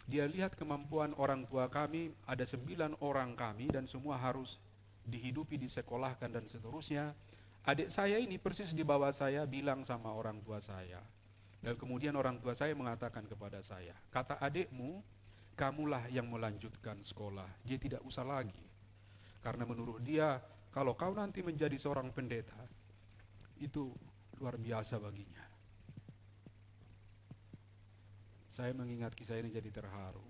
dia lihat kemampuan orang tua kami, ada 9 orang kami, dan semua harus dihidupi, disekolahkan, dan seterusnya. Adik saya ini persis di bawah saya bilang sama orang tua saya. Dan kemudian orang tua saya mengatakan kepada saya, kata adikmu, kamulah yang melanjutkan sekolah, dia tidak usah lagi. Karena menurut dia, kalau kau nanti menjadi seorang pendeta, itu luar biasa baginya. Saya mengingat kisah ini jadi terharu.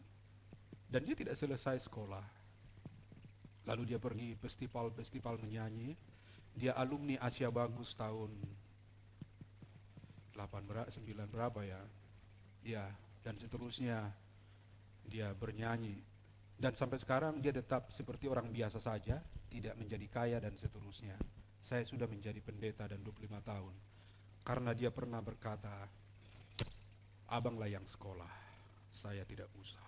Dan dia tidak selesai sekolah. Lalu dia pergi festival-festival menyanyi. Dia alumni Asia Bagus tahun 9 berapa ya. Ya, dan seterusnya dia bernyanyi. Dan sampai sekarang dia tetap seperti orang biasa saja, tidak menjadi kaya dan seterusnya. Saya sudah menjadi pendeta dan 25 tahun. Karena dia pernah berkata, abanglah yang sekolah, saya tidak usah.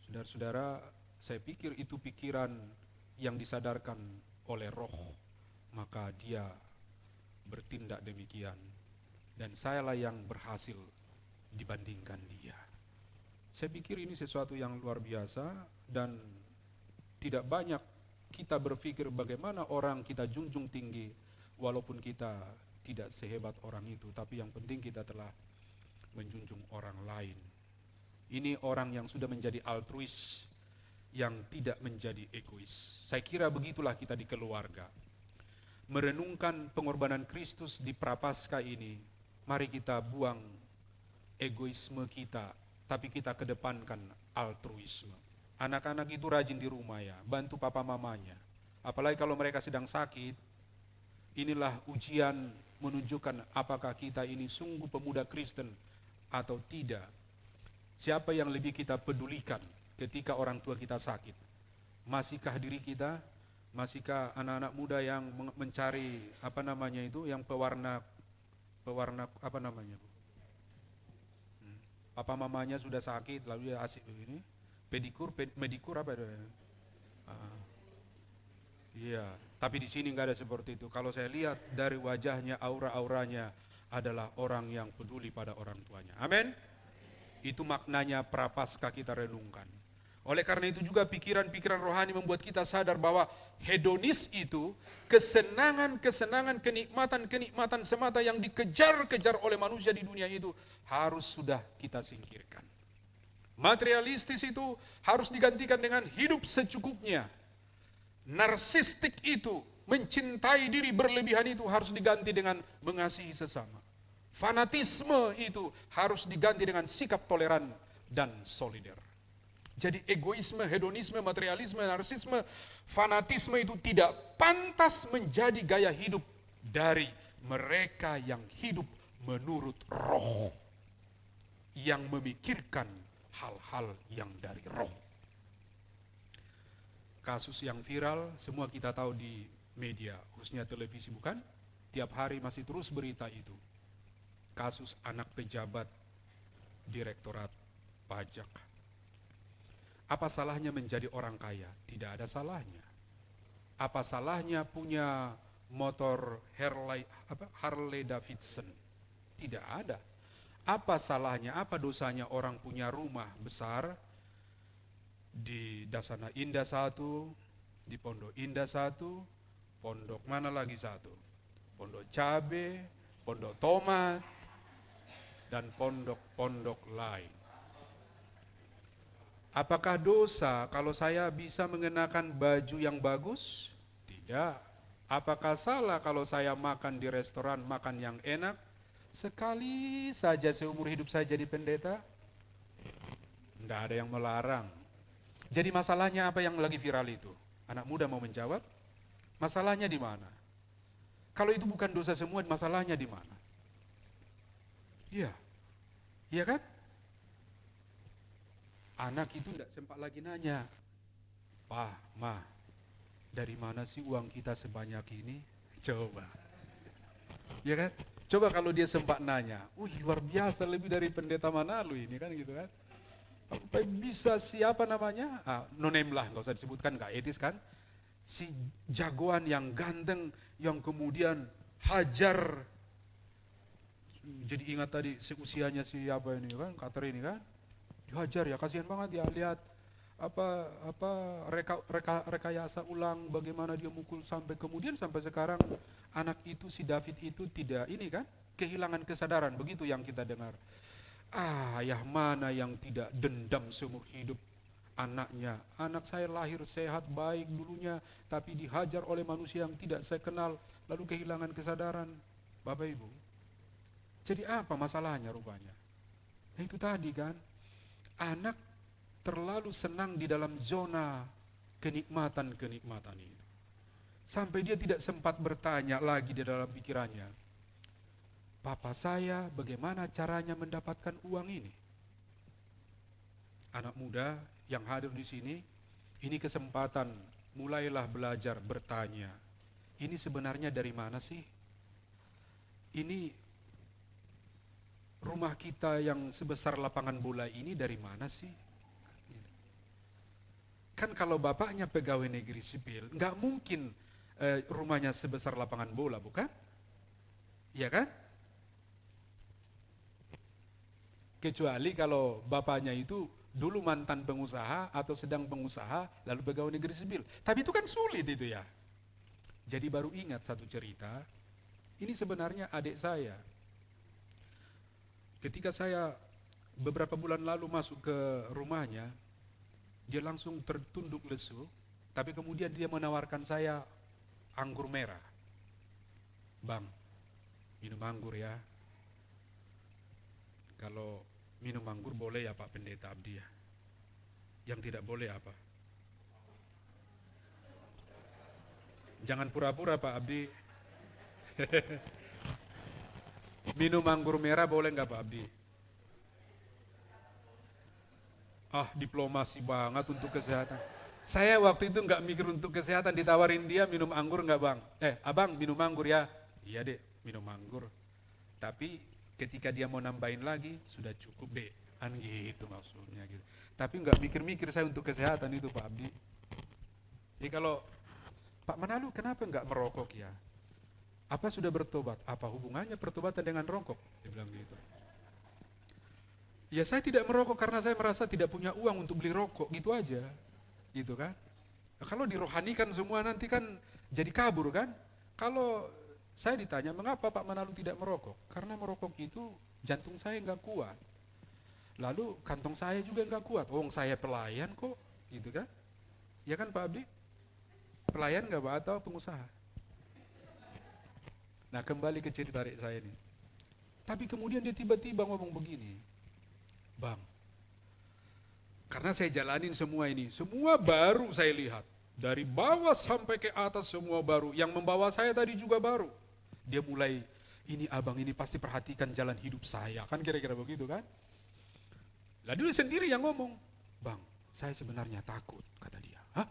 Saudara-saudara, saya pikir itu pikiran yang disadarkan oleh roh, maka dia bertindak demikian. Dan sayalah yang berhasil dibandingkan dia. Saya pikir ini sesuatu yang luar biasa, dan tidak banyak kita berpikir bagaimana orang kita junjung tinggi, walaupun kita tidak sehebat orang itu, tapi yang penting kita telah menjunjung orang lain. Ini orang yang sudah menjadi altruis, yang tidak menjadi egois. Saya kira begitulah kita di keluarga. Merenungkan pengorbanan Kristus di Prapaskah ini, mari kita buang egoisme kita, tapi kita kedepankan altruisme. Anak-anak itu rajin di rumah ya, bantu papa mamanya. Apalagi kalau mereka sedang sakit, inilah ujian menunjukkan apakah kita ini sungguh pemuda Kristen atau tidak. Siapa yang lebih kita pedulikan ketika orang tua kita sakit? Masihkah diri kita? Masihkah anak-anak muda yang mencari yang pewarna apa namanya? Papa mamanya sudah sakit, lalu dia asik begini, medikur apa itu? Iya, tapi di sini nggak ada seperti itu. Kalau saya lihat dari wajahnya, aura-auranya adalah orang yang peduli pada orang tuanya. Amin. Itu maknanya prapaskah kita renungkan. Oleh karena itu juga pikiran-pikiran rohani membuat kita sadar bahwa hedonis itu kesenangan-kesenangan, kenikmatan-kenikmatan semata yang dikejar-kejar oleh manusia di dunia itu harus sudah kita singkirkan. Materialistis itu harus digantikan dengan hidup secukupnya. Narsistik itu, mencintai diri berlebihan itu harus diganti dengan mengasihi sesama. Fanatisme itu harus diganti dengan sikap toleran dan solider. Jadi egoisme, hedonisme, materialisme, narsisme, fanatisme itu tidak pantas menjadi gaya hidup dari mereka yang hidup menurut roh, yang memikirkan hal-hal yang dari roh. Kasus yang viral, semua kita tahu di media, khususnya televisi bukan? Tiap hari masih terus berita itu. Kasus anak pejabat Direktorat Pajak. Apa salahnya menjadi orang kaya? Tidak ada salahnya. Apa salahnya punya motor Harley Davidson? Tidak ada. Apa salahnya, apa dosanya orang punya rumah besar di Dasana Indah 1, di Pondok Indah 1, pondok mana lagi satu? Pondok Cabe, Pondok Tomat, dan pondok-pondok lain. Apakah dosa kalau saya bisa mengenakan baju yang bagus? Tidak. Apakah salah kalau saya makan di restoran, makan yang enak? Sekali saja seumur hidup saya jadi pendeta? Tidak ada yang melarang. Jadi masalahnya apa yang lagi viral itu? Anak muda mau menjawab? Masalahnya di mana? Kalau itu bukan dosa semua, masalahnya di mana? Iya. Iya kan? Anak itu tidak sempat lagi nanya, "Pak, Ma, dari mana sih uang kita sebanyak ini?" Coba. Ya kan? Coba kalau dia sempat nanya, "Wih, luar biasa, lebih dari pendeta Manalui ini," kan gitu kan. Apa bisa siapa namanya? No name lah, nggak usah disebutkan, nggak etis kan. Si jagoan yang ganteng, yang kemudian hajar. Jadi ingat tadi seusianya siapa ini kan, Kater ini kan. Dihajar ya, kasihan banget ya, lihat rekayasa ulang bagaimana dia mukul sampai kemudian sampai sekarang anak itu, si David itu tidak ini kan, kehilangan kesadaran, begitu yang kita dengar. Ayah mana yang tidak dendam seumur hidup anaknya? Anak saya lahir sehat baik dulunya, tapi dihajar oleh manusia yang tidak saya kenal, lalu kehilangan kesadaran. Bapak Ibu, jadi apa masalahnya rupanya? Nah, itu tadi kan, anak terlalu senang di dalam zona kenikmatan-kenikmatan itu. Sampai dia tidak sempat bertanya lagi di dalam pikirannya, "Papa saya bagaimana caranya mendapatkan uang ini?" Anak muda yang hadir di sini, ini kesempatan, mulailah belajar bertanya. Ini sebenarnya dari mana sih? Ini rumah kita yang sebesar lapangan bola ini dari mana sih? Kan kalau bapaknya pegawai negeri sipil, nggak mungkin rumahnya sebesar lapangan bola, bukan? Iya kan? Kecuali kalau bapaknya itu dulu mantan pengusaha atau sedang pengusaha, lalu pegawai negeri sipil. Tapi itu kan sulit itu ya. Jadi baru ingat satu cerita, ini sebenarnya adik saya. Ketika saya beberapa bulan lalu masuk ke rumahnya, dia langsung tertunduk lesu, tapi kemudian dia menawarkan saya anggur merah. "Bang, minum anggur ya. Kalau minum anggur boleh ya Pak Pendeta Abdi ya." Yang tidak boleh apa? Jangan pura-pura Pak Abdi. Minum anggur merah boleh nggak Pak Abdi? Ah, diplomasi banget untuk kesehatan. Saya waktu itu nggak mikir untuk kesehatan, ditawarin dia minum anggur nggak bang? Abang minum anggur ya? Iya deh, minum anggur. Tapi ketika dia mau nambahin lagi, sudah cukup deh. Kan gitu maksudnya gitu. Tapi nggak mikir-mikir saya untuk kesehatan itu Pak Abdi. Jadi kalau Pak Manalu kenapa nggak merokok ya? Apa sudah bertobat? Apa hubungannya pertobatan dengan rokok? Dia bilang gitu. Ya saya tidak merokok karena saya merasa tidak punya uang untuk beli rokok, gitu aja. Gitu kan. Nah, kalau dirohanikan semua nanti kan jadi kabur kan. Kalau saya ditanya mengapa Pak Manalu tidak merokok? Karena merokok itu jantung saya nggak kuat. Lalu kantong saya juga nggak kuat. Saya pelayan kok, gitu kan. Ya kan Pak Abdi? Pelayan nggak Pak atau pengusaha? Nah kembali ke cerita adik saya ini. Tapi kemudian dia tiba-tiba ngomong begini, Bang, karena saya jalanin semua ini, semua baru saya lihat. Dari bawah sampai ke atas semua baru. Yang membawa saya tadi juga baru. Dia mulai, ini abang ini pasti perhatikan jalan hidup saya. Kan kira-kira begitu kan. Lalu dia sendiri yang ngomong, Bang, saya sebenarnya takut, kata dia. Hah?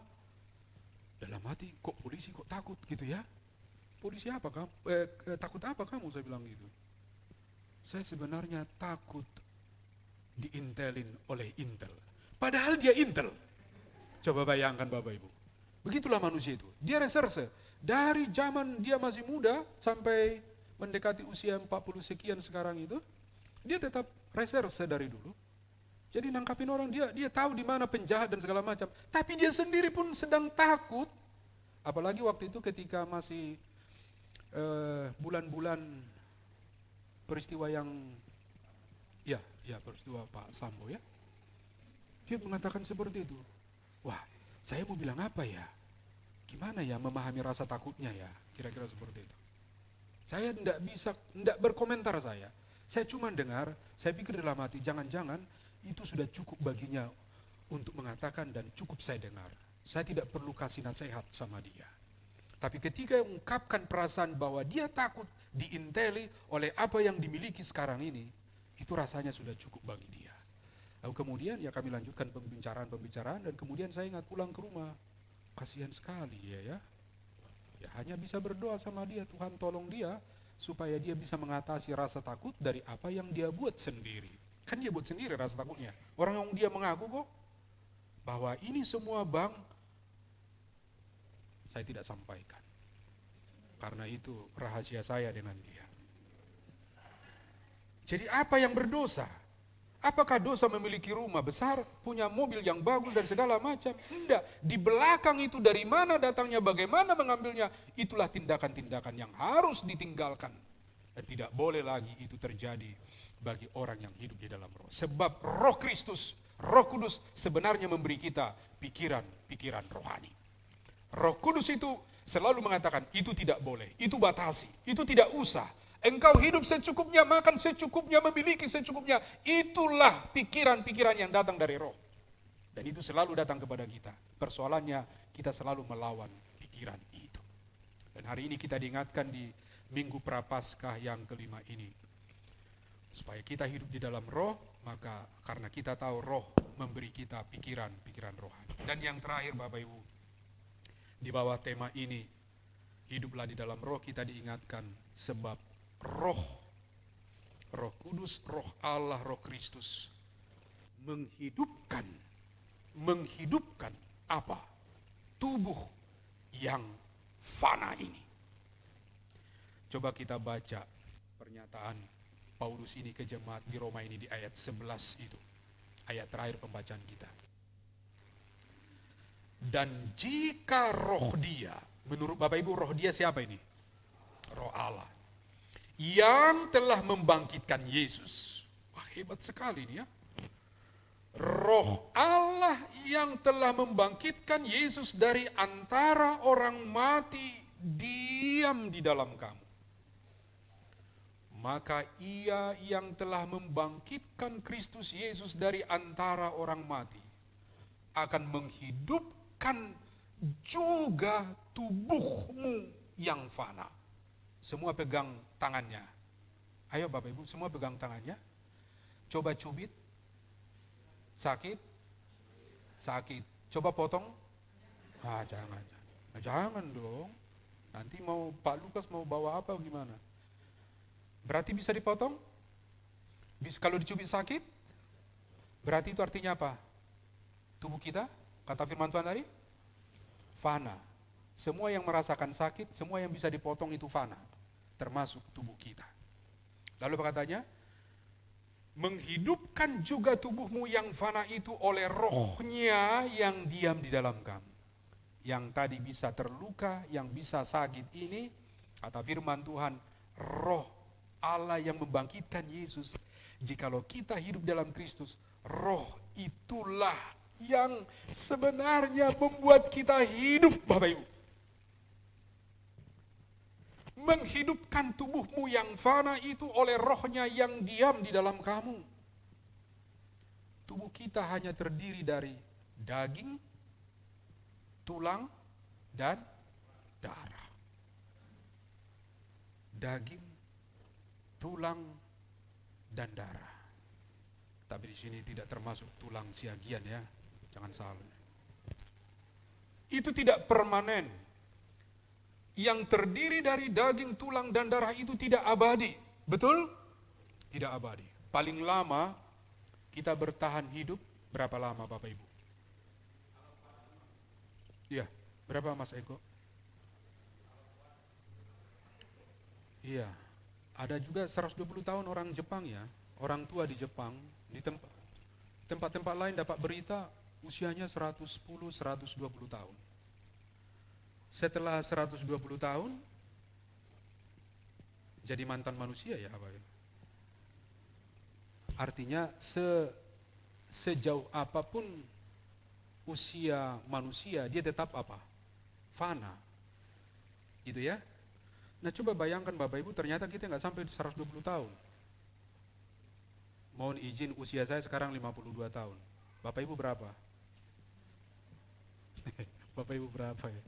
Dalam hati, kok polisi kok takut gitu ya? Polisi apa kamu? Takut apa kamu? Saya bilang gitu. Saya sebenarnya takut diintelin oleh Intel. Padahal dia Intel. Coba bayangkan Bapak Ibu. Begitulah manusia itu. Dia reserse. Dari zaman dia masih muda sampai mendekati usia 40 sekian sekarang itu, dia tetap reserse dari dulu. Jadi nangkapin orang, dia tahu di mana penjahat dan segala macam. Tapi dia sendiri pun sedang takut. Apalagi waktu itu ketika masih bulan-bulan peristiwa yang peristiwa Pak Sambo ya. Dia mengatakan seperti itu. Wah, saya mau bilang apa ya? Gimana ya memahami rasa takutnya ya? Kira-kira seperti itu. Saya tidak berkomentar saya. Saya cuma dengar, saya pikir dalam hati, jangan-jangan itu sudah cukup baginya untuk mengatakan dan cukup saya dengar. Saya tidak perlu kasih nasihat sama dia. Tapi ketika mengungkapkan perasaan bahwa dia takut diinteli oleh apa yang dimiliki sekarang ini, itu rasanya sudah cukup bagi dia. Lalu kemudian ya kami lanjutkan pembicaraan dan kemudian saya ingat pulang ke rumah. Kasihan sekali ya. Ya hanya bisa berdoa sama dia, Tuhan tolong dia supaya dia bisa mengatasi rasa takut dari apa yang dia buat sendiri. Kan dia buat sendiri rasa takutnya. Orang yang dia mengaku kok bahwa ini semua bang, saya tidak sampaikan. Karena itu rahasia saya dengan dia. Jadi apa yang berdosa? Apakah dosa memiliki rumah besar, punya mobil yang bagus dan segala macam? Tidak. Di belakang itu dari mana datangnya, bagaimana mengambilnya, itulah tindakan-tindakan yang harus ditinggalkan. Dan tidak boleh lagi itu terjadi bagi orang yang hidup di dalam roh. Sebab roh Kristus, roh kudus sebenarnya memberi kita pikiran-pikiran rohani. Roh kudus itu selalu mengatakan, itu tidak boleh, itu batasi, itu tidak usah. Engkau hidup secukupnya, makan secukupnya, memiliki secukupnya. Itulah pikiran-pikiran yang datang dari roh. Dan itu selalu datang kepada kita. Persoalannya kita selalu melawan pikiran itu. Dan hari ini kita diingatkan di Minggu Prapaskah yang kelima ini. Supaya kita hidup di dalam roh, maka karena kita tahu roh memberi kita pikiran-pikiran rohani. Dan yang terakhir Bapak Ibu, di bawah tema ini, hiduplah di dalam roh, kita diingatkan sebab Roh Kudus, Roh Allah, Roh Kristus menghidupkan apa? Tubuh yang fana ini. Coba kita baca pernyataan Paulus ini ke jemaat di Roma ini di ayat 11 itu. Ayat terakhir pembacaan kita. Dan jika roh dia, menurut Bapak Ibu roh dia siapa ini? Roh Allah. Yang telah membangkitkan Yesus. Wah, hebat sekali ini ya. Roh Allah yang telah membangkitkan Yesus dari antara orang mati diam di dalam kamu. Maka ia yang telah membangkitkan Kristus Yesus dari antara orang mati akan menghidupkan juga tubuhmu yang fana. Semua pegang tangannya. Ayo Bapak Ibu, semua pegang tangannya. Coba cubit. Sakit? Sakit. Coba potong? Jangan. Jangan dong. Nanti mau Pak Lukas mau bawa apa gimana? Berarti bisa dipotong? Bisa, kalau dicubit sakit? Berarti itu artinya apa? Tubuh kita, kata firman Tuhan tadi, fana. Semua yang merasakan sakit, semua yang bisa dipotong itu fana. Termasuk tubuh kita. Lalu apa katanya? Menghidupkan juga tubuhmu yang fana itu oleh rohnya yang diam di dalam kamu. Yang tadi bisa terluka, yang bisa sakit ini, kata firman Tuhan, roh Allah yang membangkitkan Yesus. Jikalau kita hidup dalam Kristus, roh itulah yang sebenarnya membuat kita hidup, Bapak Ibu. Menghidupkan tubuhmu yang fana itu oleh rohnya yang diam di dalam kamu. Tubuh kita hanya terdiri dari daging, tulang, dan darah. Daging, tulang, dan darah. Tapi di sini tidak termasuk tulang siagian ya, jangan salah. Itu tidak permanen. Yang terdiri dari daging, tulang, dan darah itu tidak abadi. Betul? Tidak abadi. Paling lama kita bertahan hidup berapa lama Bapak Ibu? Iya, berapa Mas Eko? Iya, ada juga 120 tahun orang Jepang ya, orang tua di Jepang, di tempat-tempat lain dapat berita usianya 110, 120 tahun. Setelah 120 tahun, jadi mantan manusia ya Bapak Ibu. Artinya sejauh apapun usia manusia, dia tetap apa? Fana. Gitu ya. Nah coba bayangkan Bapak Ibu, ternyata kita nggak sampai 120 tahun. Mohon izin, usia saya sekarang 52 tahun. Bapak Ibu berapa? Bapak Ibu berapa ya?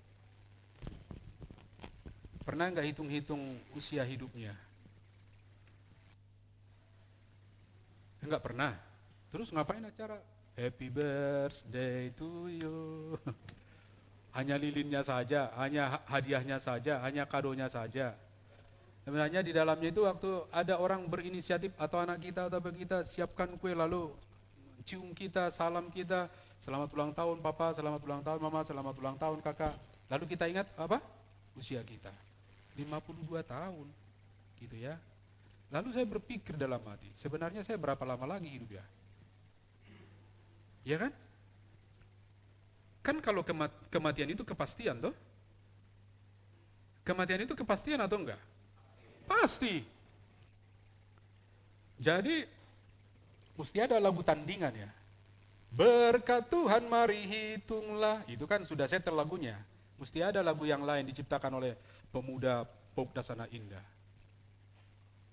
Pernah nggak hitung-hitung usia hidupnya? Enggak pernah. Terus ngapain acara? Happy birthday to you. Hanya lilinnya saja, hanya hadiahnya saja, hanya kadonya saja. Sebenarnya di dalamnya itu waktu ada orang berinisiatif atau anak kita atau kita siapkan kue lalu cium kita, salam kita, selamat ulang tahun papa, selamat ulang tahun mama, selamat ulang tahun kakak. Lalu kita ingat apa? Usia kita. 52 tahun. Gitu ya. Lalu saya berpikir dalam hati, sebenarnya saya berapa lama lagi hidup ya? Ya kan? Kan kalau kematian itu kepastian toh? Kematian itu kepastian atau enggak? Pasti. Jadi mesti ada lagu tandingan ya. Berkat Tuhan mari hitunglah. Itu kan sudah setel lagunya. Mesti ada lagu yang lain diciptakan oleh pemuda Pop Dasana Indah.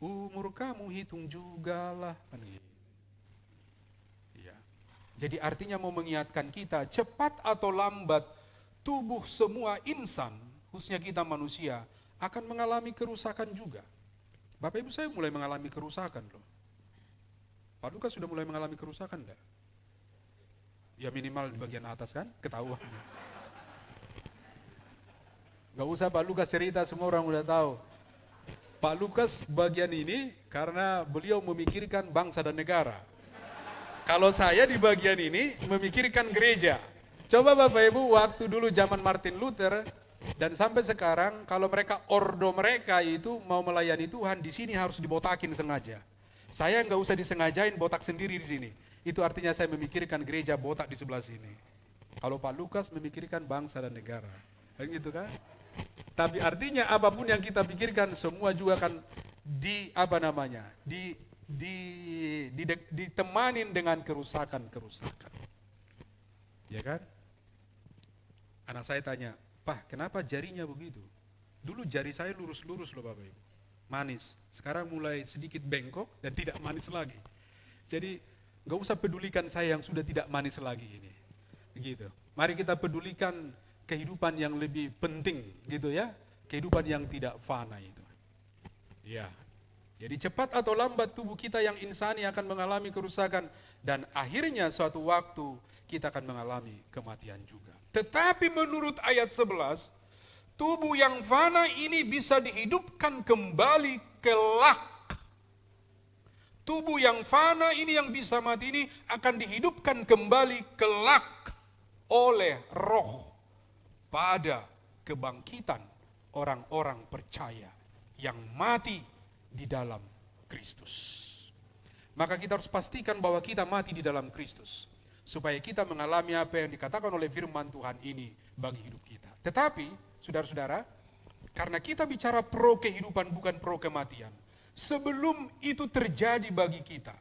Umur kamu hitung jugalah. Kan gitu. Ya. Jadi artinya mau mengingatkan kita, cepat atau lambat tubuh semua insan, khususnya kita manusia, akan mengalami kerusakan juga. Bapak Ibu, saya mulai mengalami kerusakan loh. Pak Lukas sudah mulai mengalami kerusakan enggak? Ya minimal di bagian atas kan, ketahuan. Gak usah Pak Lukas cerita, semua orang udah tahu. Pak Lukas bagian ini karena beliau memikirkan bangsa dan negara. Kalau saya di bagian ini memikirkan gereja. Coba Bapak Ibu, waktu dulu zaman Martin Luther dan sampai sekarang, kalau mereka ordo mereka itu mau melayani Tuhan, di sini harus dibotakin sengaja. Saya nggak usah disengajain botak sendiri di sini. Itu artinya saya memikirkan gereja botak di sebelah sini. Kalau Pak Lukas memikirkan bangsa dan negara, kan gitu kan? Tapi artinya apapun yang kita pikirkan semua juga akan ditemanin dengan kerusakan-kerusakan. Ya kan? Anak saya tanya, "Pak, kenapa jarinya begitu?" Dulu jari saya lurus-lurus loh Bapak Ibu. Manis. Sekarang mulai sedikit bengkok dan tidak manis lagi. Jadi gak usah pedulikan saya yang sudah tidak manis lagi ini. Gitu. Mari kita pedulikan kehidupan yang lebih penting gitu ya. Kehidupan yang tidak fana itu. Ya. Jadi cepat atau lambat tubuh kita yang insani akan mengalami kerusakan dan akhirnya suatu waktu kita akan mengalami kematian juga. Tetapi menurut ayat 11, tubuh yang fana ini bisa dihidupkan kembali kelak. Tubuh yang fana ini yang bisa mati ini akan dihidupkan kembali kelak oleh Roh pada kebangkitan orang-orang percaya yang mati di dalam Kristus. Maka kita harus pastikan bahwa kita mati di dalam Kristus, supaya kita mengalami apa yang dikatakan oleh firman Tuhan ini bagi hidup kita. Tetapi, saudara-saudara, karena kita bicara pro kehidupan bukan pro kematian, sebelum itu terjadi bagi kita,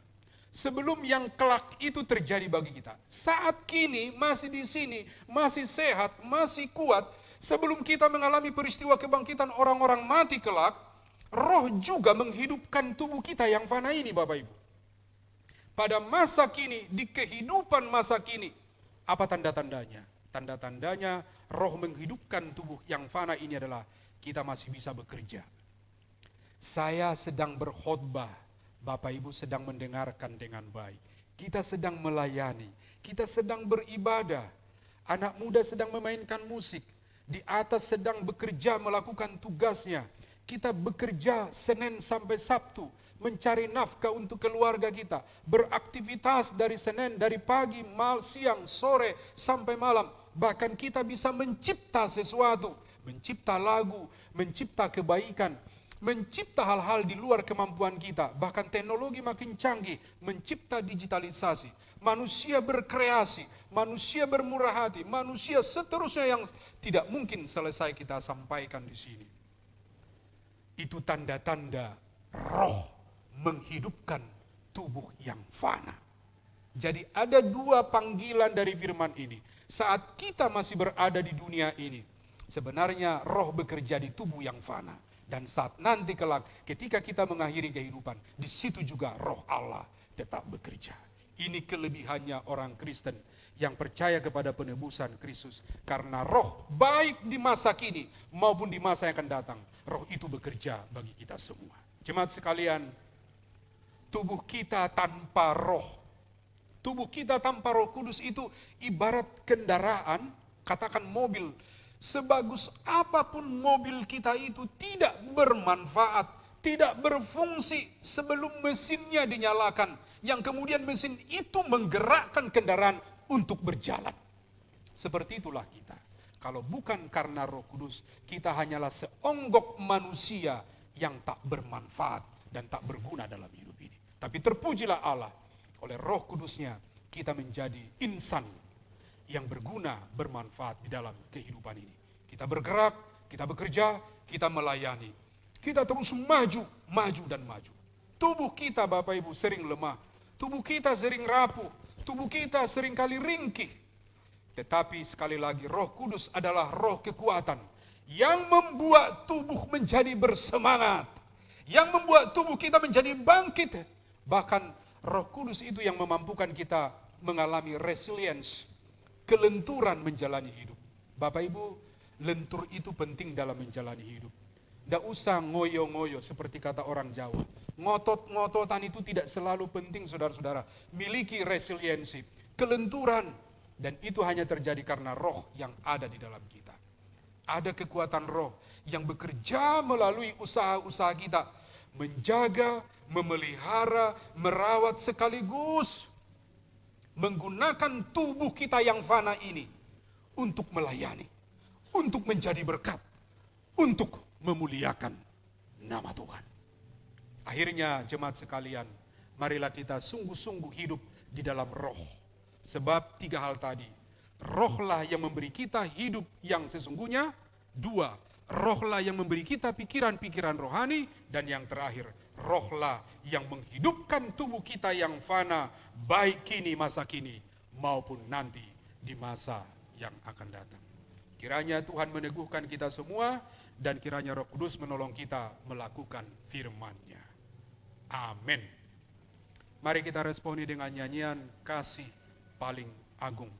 sebelum yang kelak itu terjadi bagi kita, saat kini masih di sini, masih sehat, masih kuat, sebelum kita mengalami peristiwa kebangkitan orang-orang mati kelak, Roh juga menghidupkan tubuh kita yang fana ini, Bapak Ibu. Pada masa kini, di kehidupan masa kini, apa tanda-tandanya? Tanda-tandanya Roh menghidupkan tubuh yang fana ini adalah kita masih bisa bekerja. Saya sedang berkhotbah, Bapak Ibu sedang mendengarkan dengan baik. Kita sedang melayani, kita sedang beribadah. Anak muda sedang memainkan musik, di atas sedang bekerja melakukan tugasnya. Kita bekerja Senin sampai Sabtu, mencari nafkah untuk keluarga kita, beraktivitas dari Senin, dari pagi, siang, sore, sampai malam. Bahkan kita bisa mencipta sesuatu, mencipta lagu, mencipta kebaikan, mencipta hal-hal di luar kemampuan kita. Bahkan teknologi makin canggih, mencipta digitalisasi. Manusia berkreasi, manusia bermurah hati, manusia seterusnya yang tidak mungkin selesai kita sampaikan di sini. Itu tanda-tanda Roh menghidupkan tubuh yang fana. Jadi ada dua panggilan dari firman ini. Saat kita masih berada di dunia ini, sebenarnya Roh bekerja di tubuh yang fana. Dan saat nanti kelak ketika kita mengakhiri kehidupan, di situ juga Roh Allah tetap bekerja. Ini kelebihannya orang Kristen yang percaya kepada penebusan Kristus. Karena Roh baik di masa kini maupun di masa yang akan datang, Roh itu bekerja bagi kita semua. Jemaat sekalian, tubuh kita tanpa Roh, tubuh kita tanpa Roh Kudus itu ibarat kendaraan, katakan mobil. Sebagus apapun mobil kita itu tidak bermanfaat, tidak berfungsi sebelum mesinnya dinyalakan, yang kemudian mesin itu menggerakkan kendaraan untuk berjalan. Seperti itulah kita. Kalau bukan karena Roh Kudus, kita hanyalah seonggok manusia yang tak bermanfaat dan tak berguna dalam hidup ini. Tapi terpujilah Allah, oleh Roh Kudusnya kita menjadi insan yang berguna, bermanfaat di dalam kehidupan ini. Kita bergerak, kita bekerja, kita melayani. Kita terus maju, maju dan maju. Tubuh kita Bapak Ibu sering lemah, tubuh kita sering rapuh, tubuh kita sering kali ringkih. Tetapi sekali lagi Roh Kudus adalah roh kekuatan yang membuat tubuh menjadi bersemangat, yang membuat tubuh kita menjadi bangkit. Bahkan Roh Kudus itu yang memampukan kita mengalami resilience, kelenturan menjalani hidup. Bapak Ibu, lentur itu penting dalam menjalani hidup. Tidak usah ngoyo-ngoyo seperti kata orang Jawa. Ngotot-ngototan itu tidak selalu penting, saudara-saudara. Miliki resiliensi, kelenturan. Dan itu hanya terjadi karena Roh yang ada di dalam kita. Ada kekuatan Roh yang bekerja melalui usaha-usaha kita. Menjaga, memelihara, merawat sekaligus. Menggunakan tubuh kita yang fana ini untuk melayani, untuk menjadi berkat, untuk memuliakan nama Tuhan. Akhirnya jemaat sekalian, marilah kita sungguh-sungguh hidup di dalam Roh. Sebab tiga hal tadi, Rohlah yang memberi kita hidup yang sesungguhnya. Dua, Rohlah yang memberi kita pikiran-pikiran rohani. Dan yang terakhir, Rohlah yang menghidupkan tubuh kita yang fana, baik kini masa kini maupun nanti di masa yang akan datang. Kiranya Tuhan meneguhkan kita semua dan kiranya Roh Kudus menolong kita melakukan firman-Nya. Amin. Mari kita responi dengan nyanyian Kasih Paling Agung.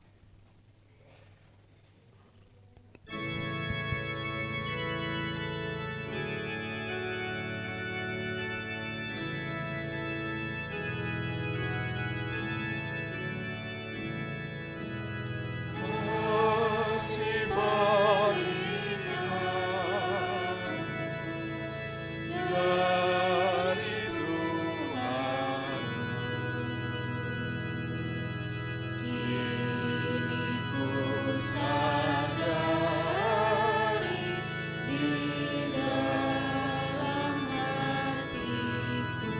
Kasih baliknya dari Tuhan, Kini ku sadari di dalam hatiku,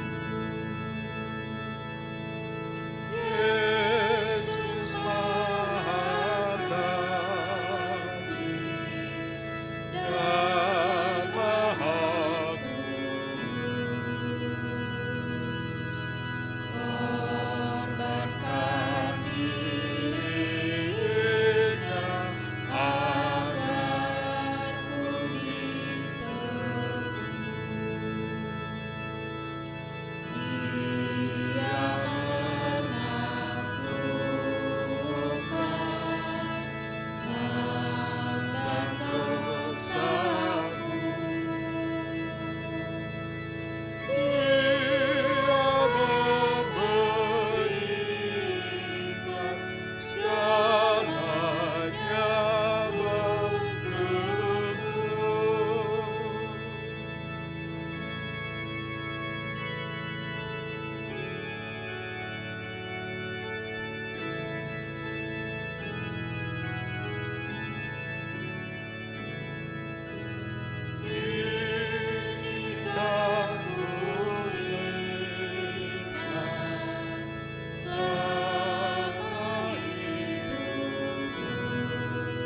Yesus Maha Kasih dan Maha korbankan dirinya agar ku ditebus. Dia menaklukkan maut dan dosaku. Dia memberikan segalanya Inikah kuingat Selama hidupku,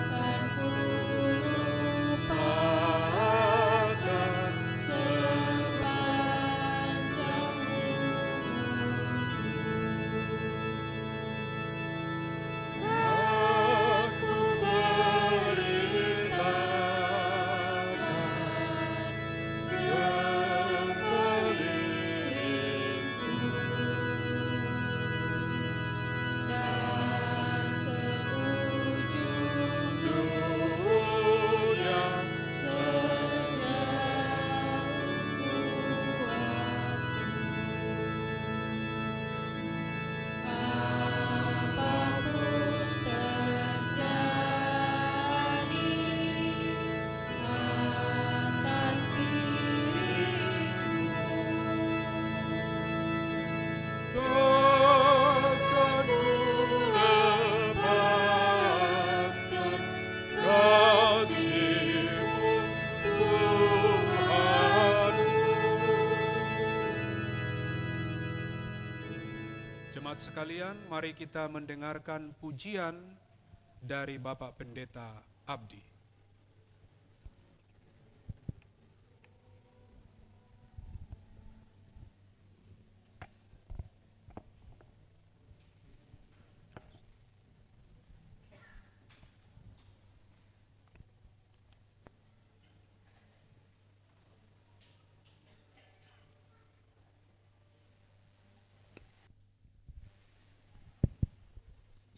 takkan ku lupakan sepanjang aku beritakan sekelilingku dan seujung dunia sejauh apapun terjadi atas diriku, takkan ku lepaskan kasih-Mu, Tuhanku. Jemaat sekalian, mari kita mendengarkan pujian dari Bapak Pendeta Abdi.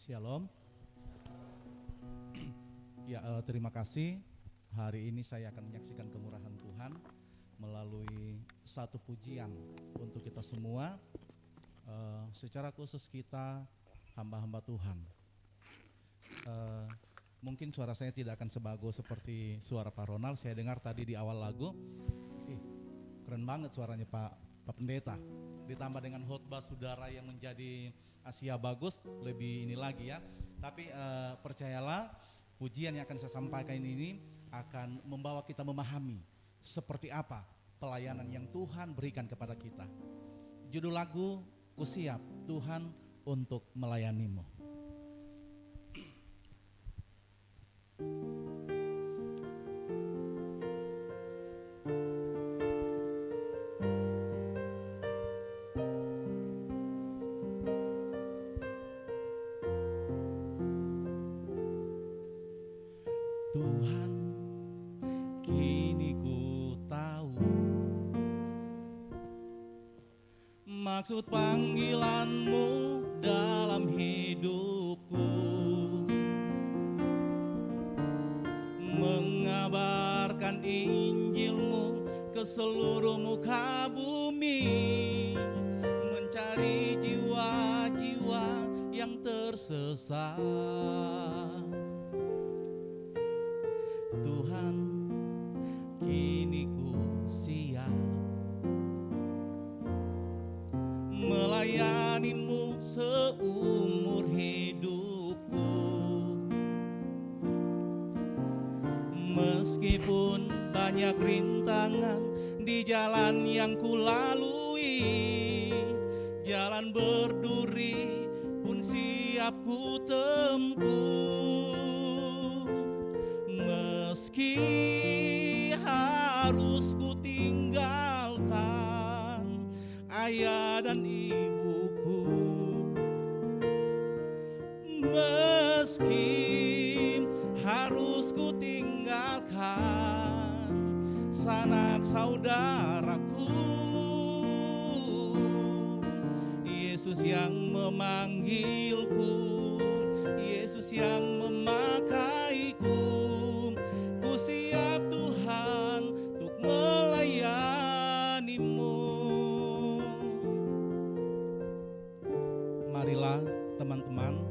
Shalom. Ya, terima kasih. Hari ini saya akan menyaksikan kemurahan Tuhan melalui satu pujian untuk kita semua. Secara khusus kita hamba-hamba Tuhan. Mungkin suara saya tidak akan sebagus seperti suara Pak Ronald. Saya dengar tadi di awal lagu, keren banget suaranya Pak Pendeta. Ditambah dengan khotbah saudara yang menjadi Asia bagus, lebih ini lagi ya. Tapi percayalah, pujian yang akan saya sampaikan ini akan membawa kita memahami seperti apa pelayanan yang Tuhan berikan kepada kita. Judul lagu, Ku Siap Tuhan untuk melayanimu. Tuhan, kini ku tahu maksud panggilan-Mu dalam hidupku. menyebarkan Injil-Mu ke seluruh muka bumi, mencari jiwa-jiwa yang tersesat. Tuhan, kini ku siap melayani-Mu seumur hidupku. Meskipun banyak rintangan di jalan yang ku lalui, jalan berduri pun siap ku tempuh. Meski harus ku tinggalkan ayah dan ibuku, meski harus ku tinggalkan sanak saudaraku, Yesus yang memanggilku, Yesus yang memakaiku, ku siap Tuhan untuk melayani-Mu. Marilah teman-teman,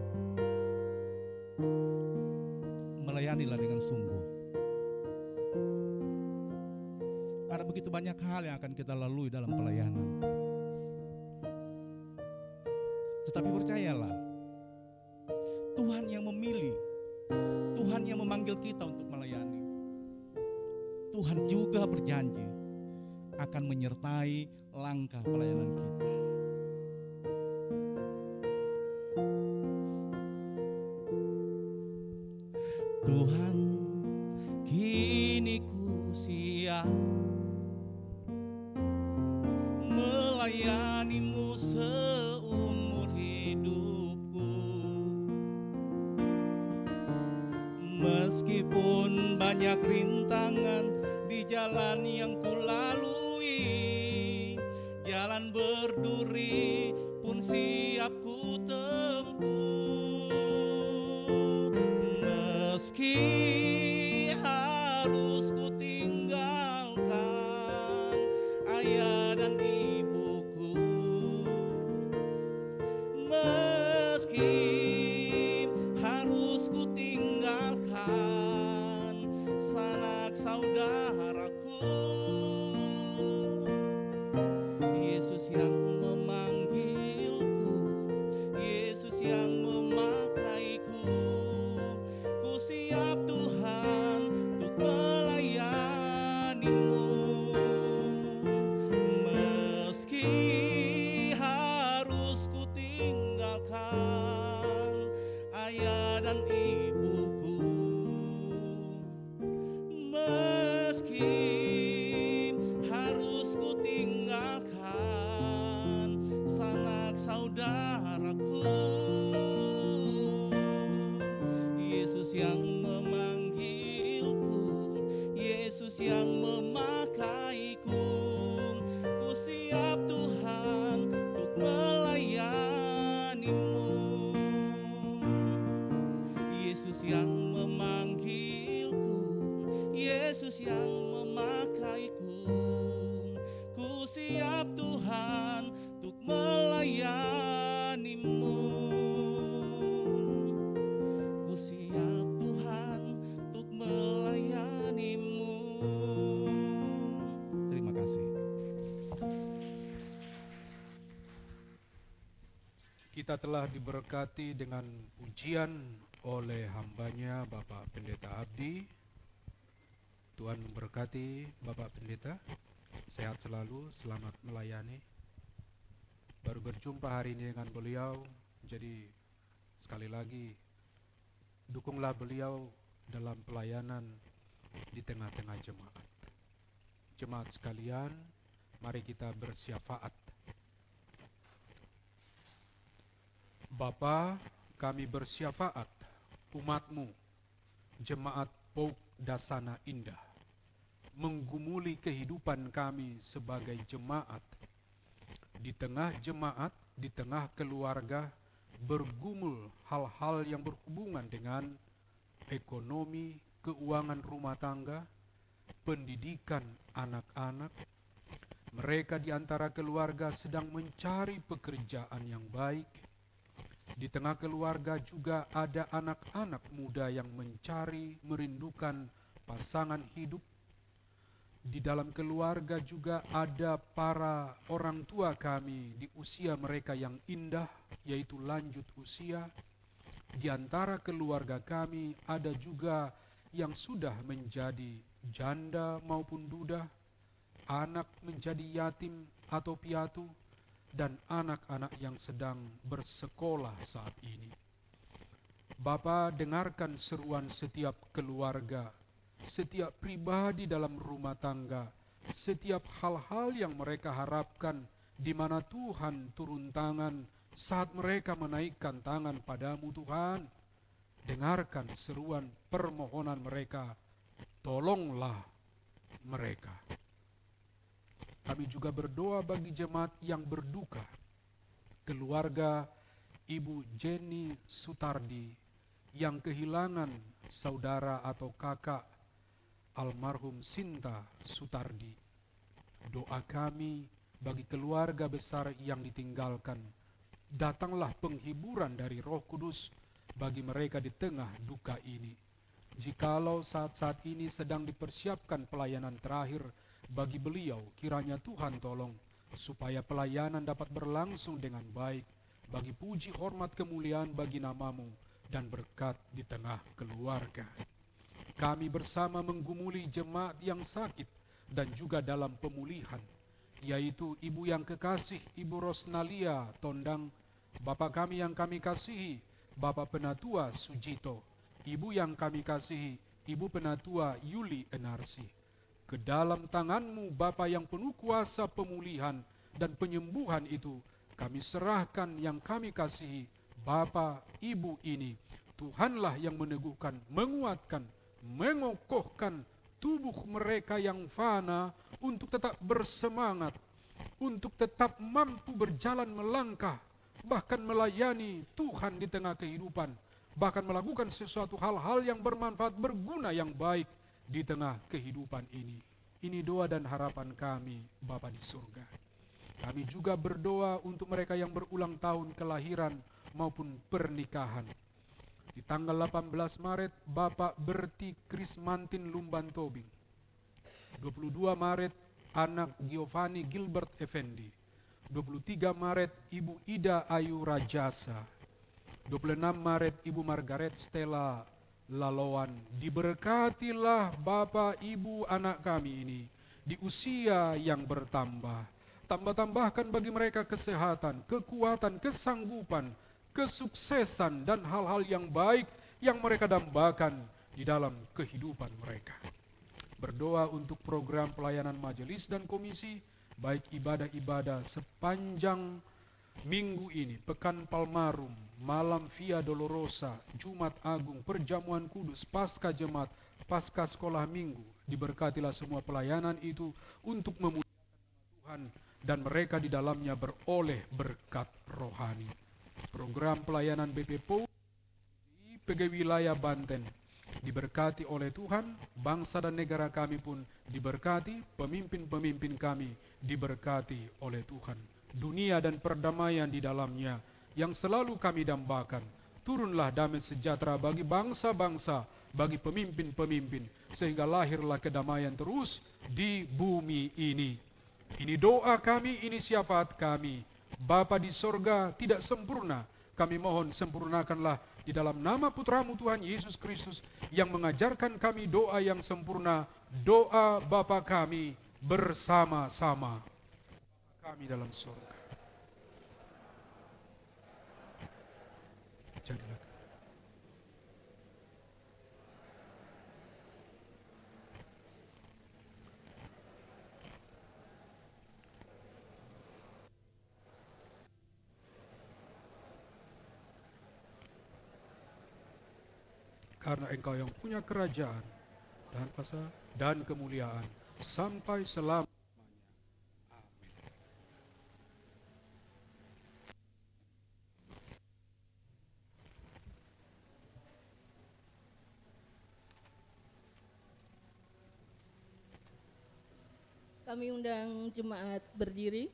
melayanilah dengan sungguh. Ada begitu banyak hal yang akan kita lalui dalam pelayanan. Tetapi percayalah, Tuhan yang memilih, Tuhan yang memanggil kita untuk melayani. Tuhan juga berjanji akan menyertai langkah pelayanan kita. Tuhan, kini ku siap melayani-Mu seumur hidupku. Meskipun banyak rintangan di jalan yang ku lalui, jalan berduri pun siap ku tempuh. Meski harus ku tinggalkan ayah dan ibuku, meski harus ku tinggalkan sanak saudaraku, Yesus yang memanggilku, Yesus yang memakaiku, ku siap Tuhan untuk melayani-Mu. Meski harus ku tinggalkan ayah dan ibuku, meski harus ku tinggalkan sanak saudaraku, Yesus yang memanggilku, Yesus yang memakaiku, ku siap Tuhan untuk melayani-Mu. Yesus yang memanggilku, Yesus yang memakaiku, ku siap Tuhan untuk melayani-Mu. Ku siap Tuhan untuk melayani-Mu. Terima kasih. Kita telah diberkati dengan pujian oleh hambanya Bapak Pendeta Abdi. Tuhan memberkati Bapak Pendeta, sehat selalu, selamat melayani. Baru berjumpa hari ini dengan beliau, jadi sekali lagi dukunglah beliau dalam pelayanan di tengah-tengah jemaat. Jemaat sekalian, mari kita bersyafaat. Bapa, kami bersyafaat umat-Mu, jemaat Pauk Dasana Indah, menggumuli kehidupan kami sebagai jemaat. Di tengah jemaat, di tengah keluarga, bergumul hal-hal yang berhubungan dengan ekonomi, keuangan rumah tangga, pendidikan anak-anak. Mereka di antara keluarga sedang mencari pekerjaan yang baik. Di tengah keluarga juga ada anak-anak muda yang mencari, merindukan pasangan hidup. Di dalam keluarga juga ada para orang tua kami di usia mereka yang indah, yaitu lanjut usia. Di antara keluarga kami ada juga yang sudah menjadi janda maupun duda, anak menjadi yatim atau piatu, dan anak-anak yang sedang bersekolah saat ini. Bapa, dengarkan seruan setiap keluarga, setiap pribadi dalam rumah tangga, setiap hal-hal yang mereka harapkan, di mana Tuhan turun tangan saat mereka menaikkan tangan padamu Tuhan. Dengarkan seruan permohonan mereka, tolonglah mereka. Kami juga berdoa bagi jemaat yang berduka, keluarga Ibu Jenny Sutardi yang kehilangan saudara atau kakak almarhum Sinta Sutardi. Doa kami bagi keluarga besar yang ditinggalkan, datanglah penghiburan dari Roh Kudus bagi mereka di tengah duka ini. Jikalau saat-saat ini sedang dipersiapkan pelayanan terakhir bagi beliau, kiranya Tuhan tolong supaya pelayanan dapat berlangsung dengan baik, bagi puji hormat kemuliaan bagi namamu dan berkat di tengah keluarga. Kami bersama menggumuli jemaat yang sakit dan juga dalam pemulihan, yaitu Ibu yang kekasih Ibu Rosnalia Tondang, Bapak kami yang kami kasihi Bapak Penatua Sujito, Ibu yang kami kasihi Ibu Penatua Yuli Enarsi. Ke dalam tangan-Mu Bapa yang penuh kuasa pemulihan dan penyembuhan itu, kami serahkan yang kami kasihi Bapa Ibu ini. Tuhanlah yang meneguhkan, menguatkan, mengokohkan tubuh mereka yang fana untuk tetap bersemangat, untuk tetap mampu berjalan melangkah, bahkan melayani Tuhan di tengah kehidupan, bahkan melakukan sesuatu hal-hal yang bermanfaat, berguna, yang baik di tengah kehidupan ini. Ini doa dan harapan kami Bapa di surga. Kami juga berdoa untuk mereka yang berulang tahun kelahiran maupun pernikahan. Di tanggal 18 Maret Bapak Berti Krismantin Lumban Tobing. 22 Maret anak Giovanni Gilbert Effendi. 23 Maret Ibu Ida Ayu Rajasa. 26 Maret Ibu Margaret Stella Laloan. Diberkatilah Bapak Ibu anak kami ini di usia yang bertambah. Tambah-tambahkan bagi mereka kesehatan, kekuatan, kesanggupan, kesuksesan, dan hal-hal yang baik yang mereka dambakan di dalam kehidupan mereka. Berdoa untuk program pelayanan majelis dan komisi, baik ibadah-ibadah sepanjang minggu ini, Pekan Palmarum, Malam Via Dolorosa, Jumat Agung, Perjamuan Kudus, Pasca Jemaat, Pasca Sekolah Minggu. Diberkatilah semua pelayanan itu untuk memuliakan Tuhan dan mereka di dalamnya beroleh berkat rohani. Program pelayanan BPPO di PG Wilayah Banten diberkati oleh Tuhan, bangsa dan negara kami pun diberkati, pemimpin-pemimpin kami diberkati oleh Tuhan. Dunia dan perdamaian di dalamnya yang selalu kami dambakan. Turunlah damai sejahtera bagi bangsa-bangsa, bagi pemimpin-pemimpin, sehingga lahirlah kedamaian terus di bumi ini. Ini doa kami, ini syafaat kami. Bapa di sorga tidak sempurna, kami mohon sempurnakanlah di dalam nama Putramu Tuhan Yesus Kristus yang mengajarkan kami doa yang sempurna, doa Bapa kami bersama-sama. Kami dalam surga. Jadilah. Karena Engkau yang punya kerajaan dan kuasa dan kemuliaan sampai selama. Kami undang jemaat berdiri.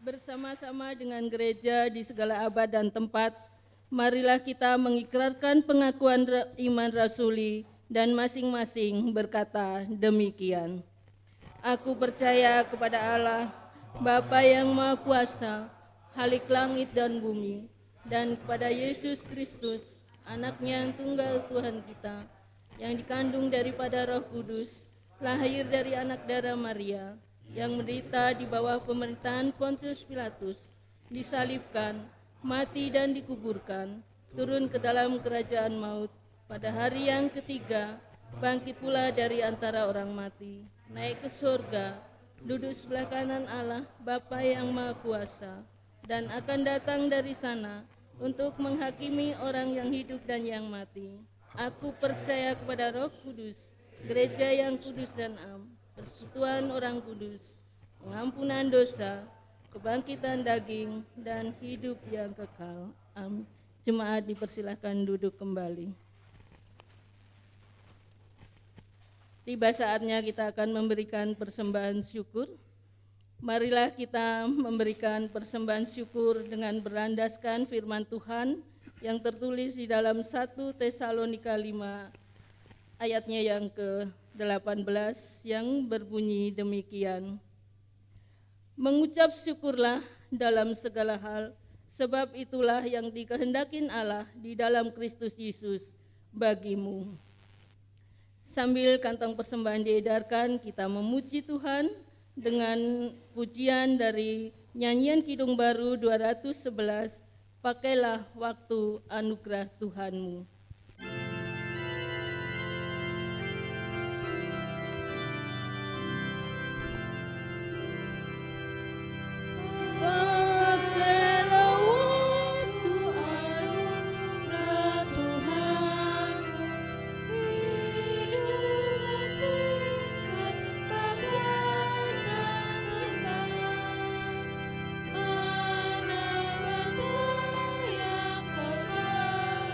Bersama-sama dengan gereja di segala abad dan tempat, marilah kita mengikrarkan pengakuan iman rasuli dan masing-masing berkata demikian. Aku percaya kepada Allah, Bapa yang Maha Kuasa, Khalik langit dan bumi, dan kepada Yesus Kristus, Anaknya yang tunggal Tuhan kita, yang dikandung daripada Roh Kudus, lahir dari anak darah Maria, yang menderita di bawah pemerintahan Pontius Pilatus, disalibkan, mati dan dikuburkan, turun ke dalam kerajaan maut, pada hari yang ketiga, bangkit pula dari antara orang mati, naik ke surga, duduk sebelah kanan Allah, Bapa yang Maha Kuasa, dan akan datang dari sana untuk menghakimi orang yang hidup dan yang mati. Aku percaya kepada Roh Kudus, gereja yang kudus dan am, persekutuan orang kudus, pengampunan dosa, kebangkitan daging, dan hidup yang kekal. Amin. Jemaat dipersilahkan duduk kembali. Tiba saatnya kita akan memberikan persembahan syukur. Marilah kita memberikan persembahan syukur dengan berlandaskan firman Tuhan yang tertulis di dalam 1 Tesalonika 5 ayatnya yang ke-18 yang berbunyi demikian. Mengucap syukurlah dalam segala hal, sebab itulah yang dikehendakin Allah di dalam Kristus Yesus bagimu. Sambil kantong persembahan diedarkan, kita memuji Tuhan dengan pujian dari nyanyian Kidung Baru 211, Pakailah Waktu Anugerah Tuhanmu. Yang kekal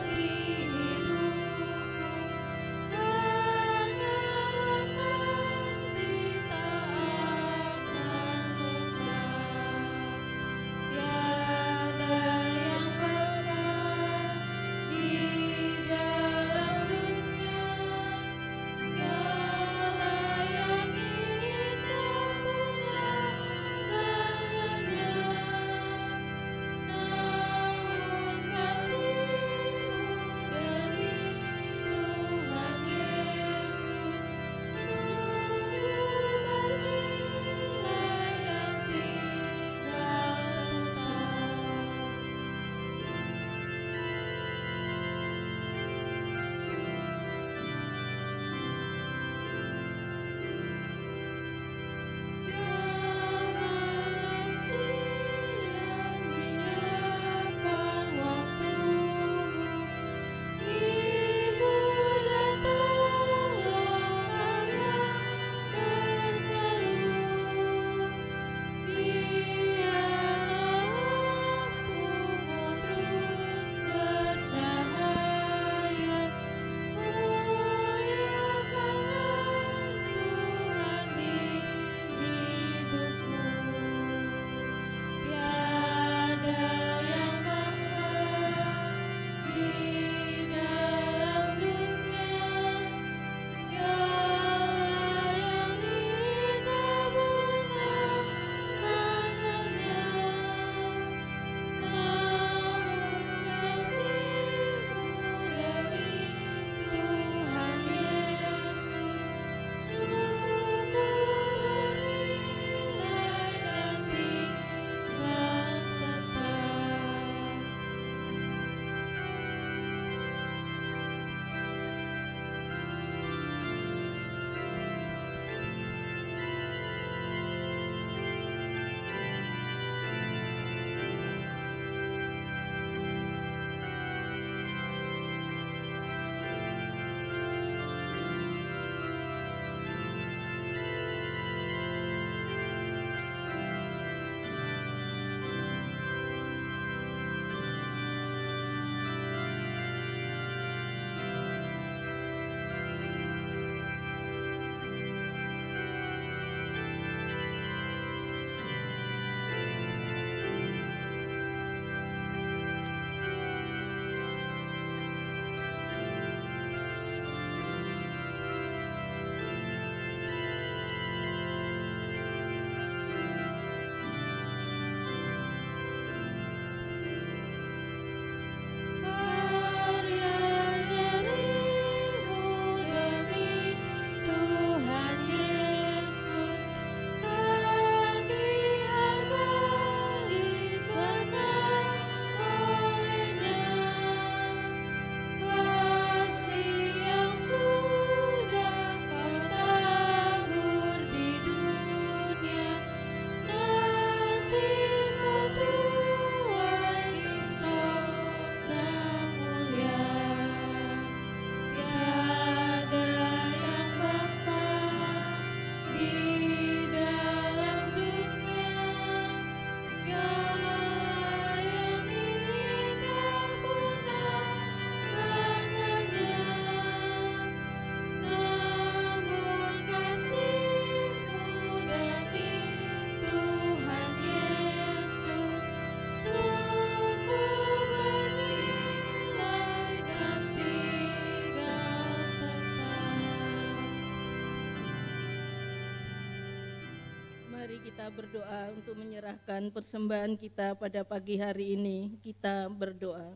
Mari kita berdoa untuk menyerahkan persembahan kita pada pagi hari ini. Kita berdoa.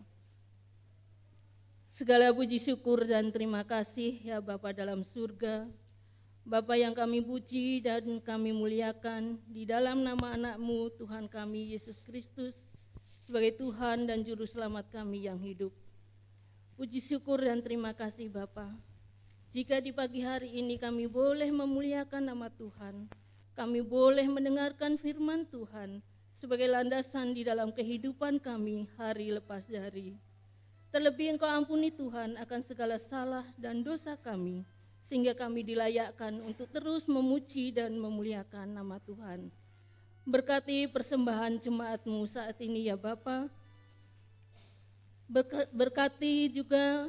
Segala puji syukur dan terima kasih ya Bapa dalam surga, Bapa yang kami puji dan kami muliakan di dalam nama anak-Mu Tuhan kami Yesus Kristus sebagai Tuhan dan Juru Selamat kami yang hidup. Puji syukur dan terima kasih Bapa. Jika di pagi hari ini kami boleh memuliakan nama Tuhan, kami boleh mendengarkan firman Tuhan sebagai landasan di dalam kehidupan kami hari lepas hari. Terlebih Engkau ampuni Tuhan akan segala salah dan dosa kami, sehingga kami dilayakkan untuk terus memuji dan memuliakan nama Tuhan. Berkati persembahan jemaat-Mu saat ini ya Bapa. Berkati juga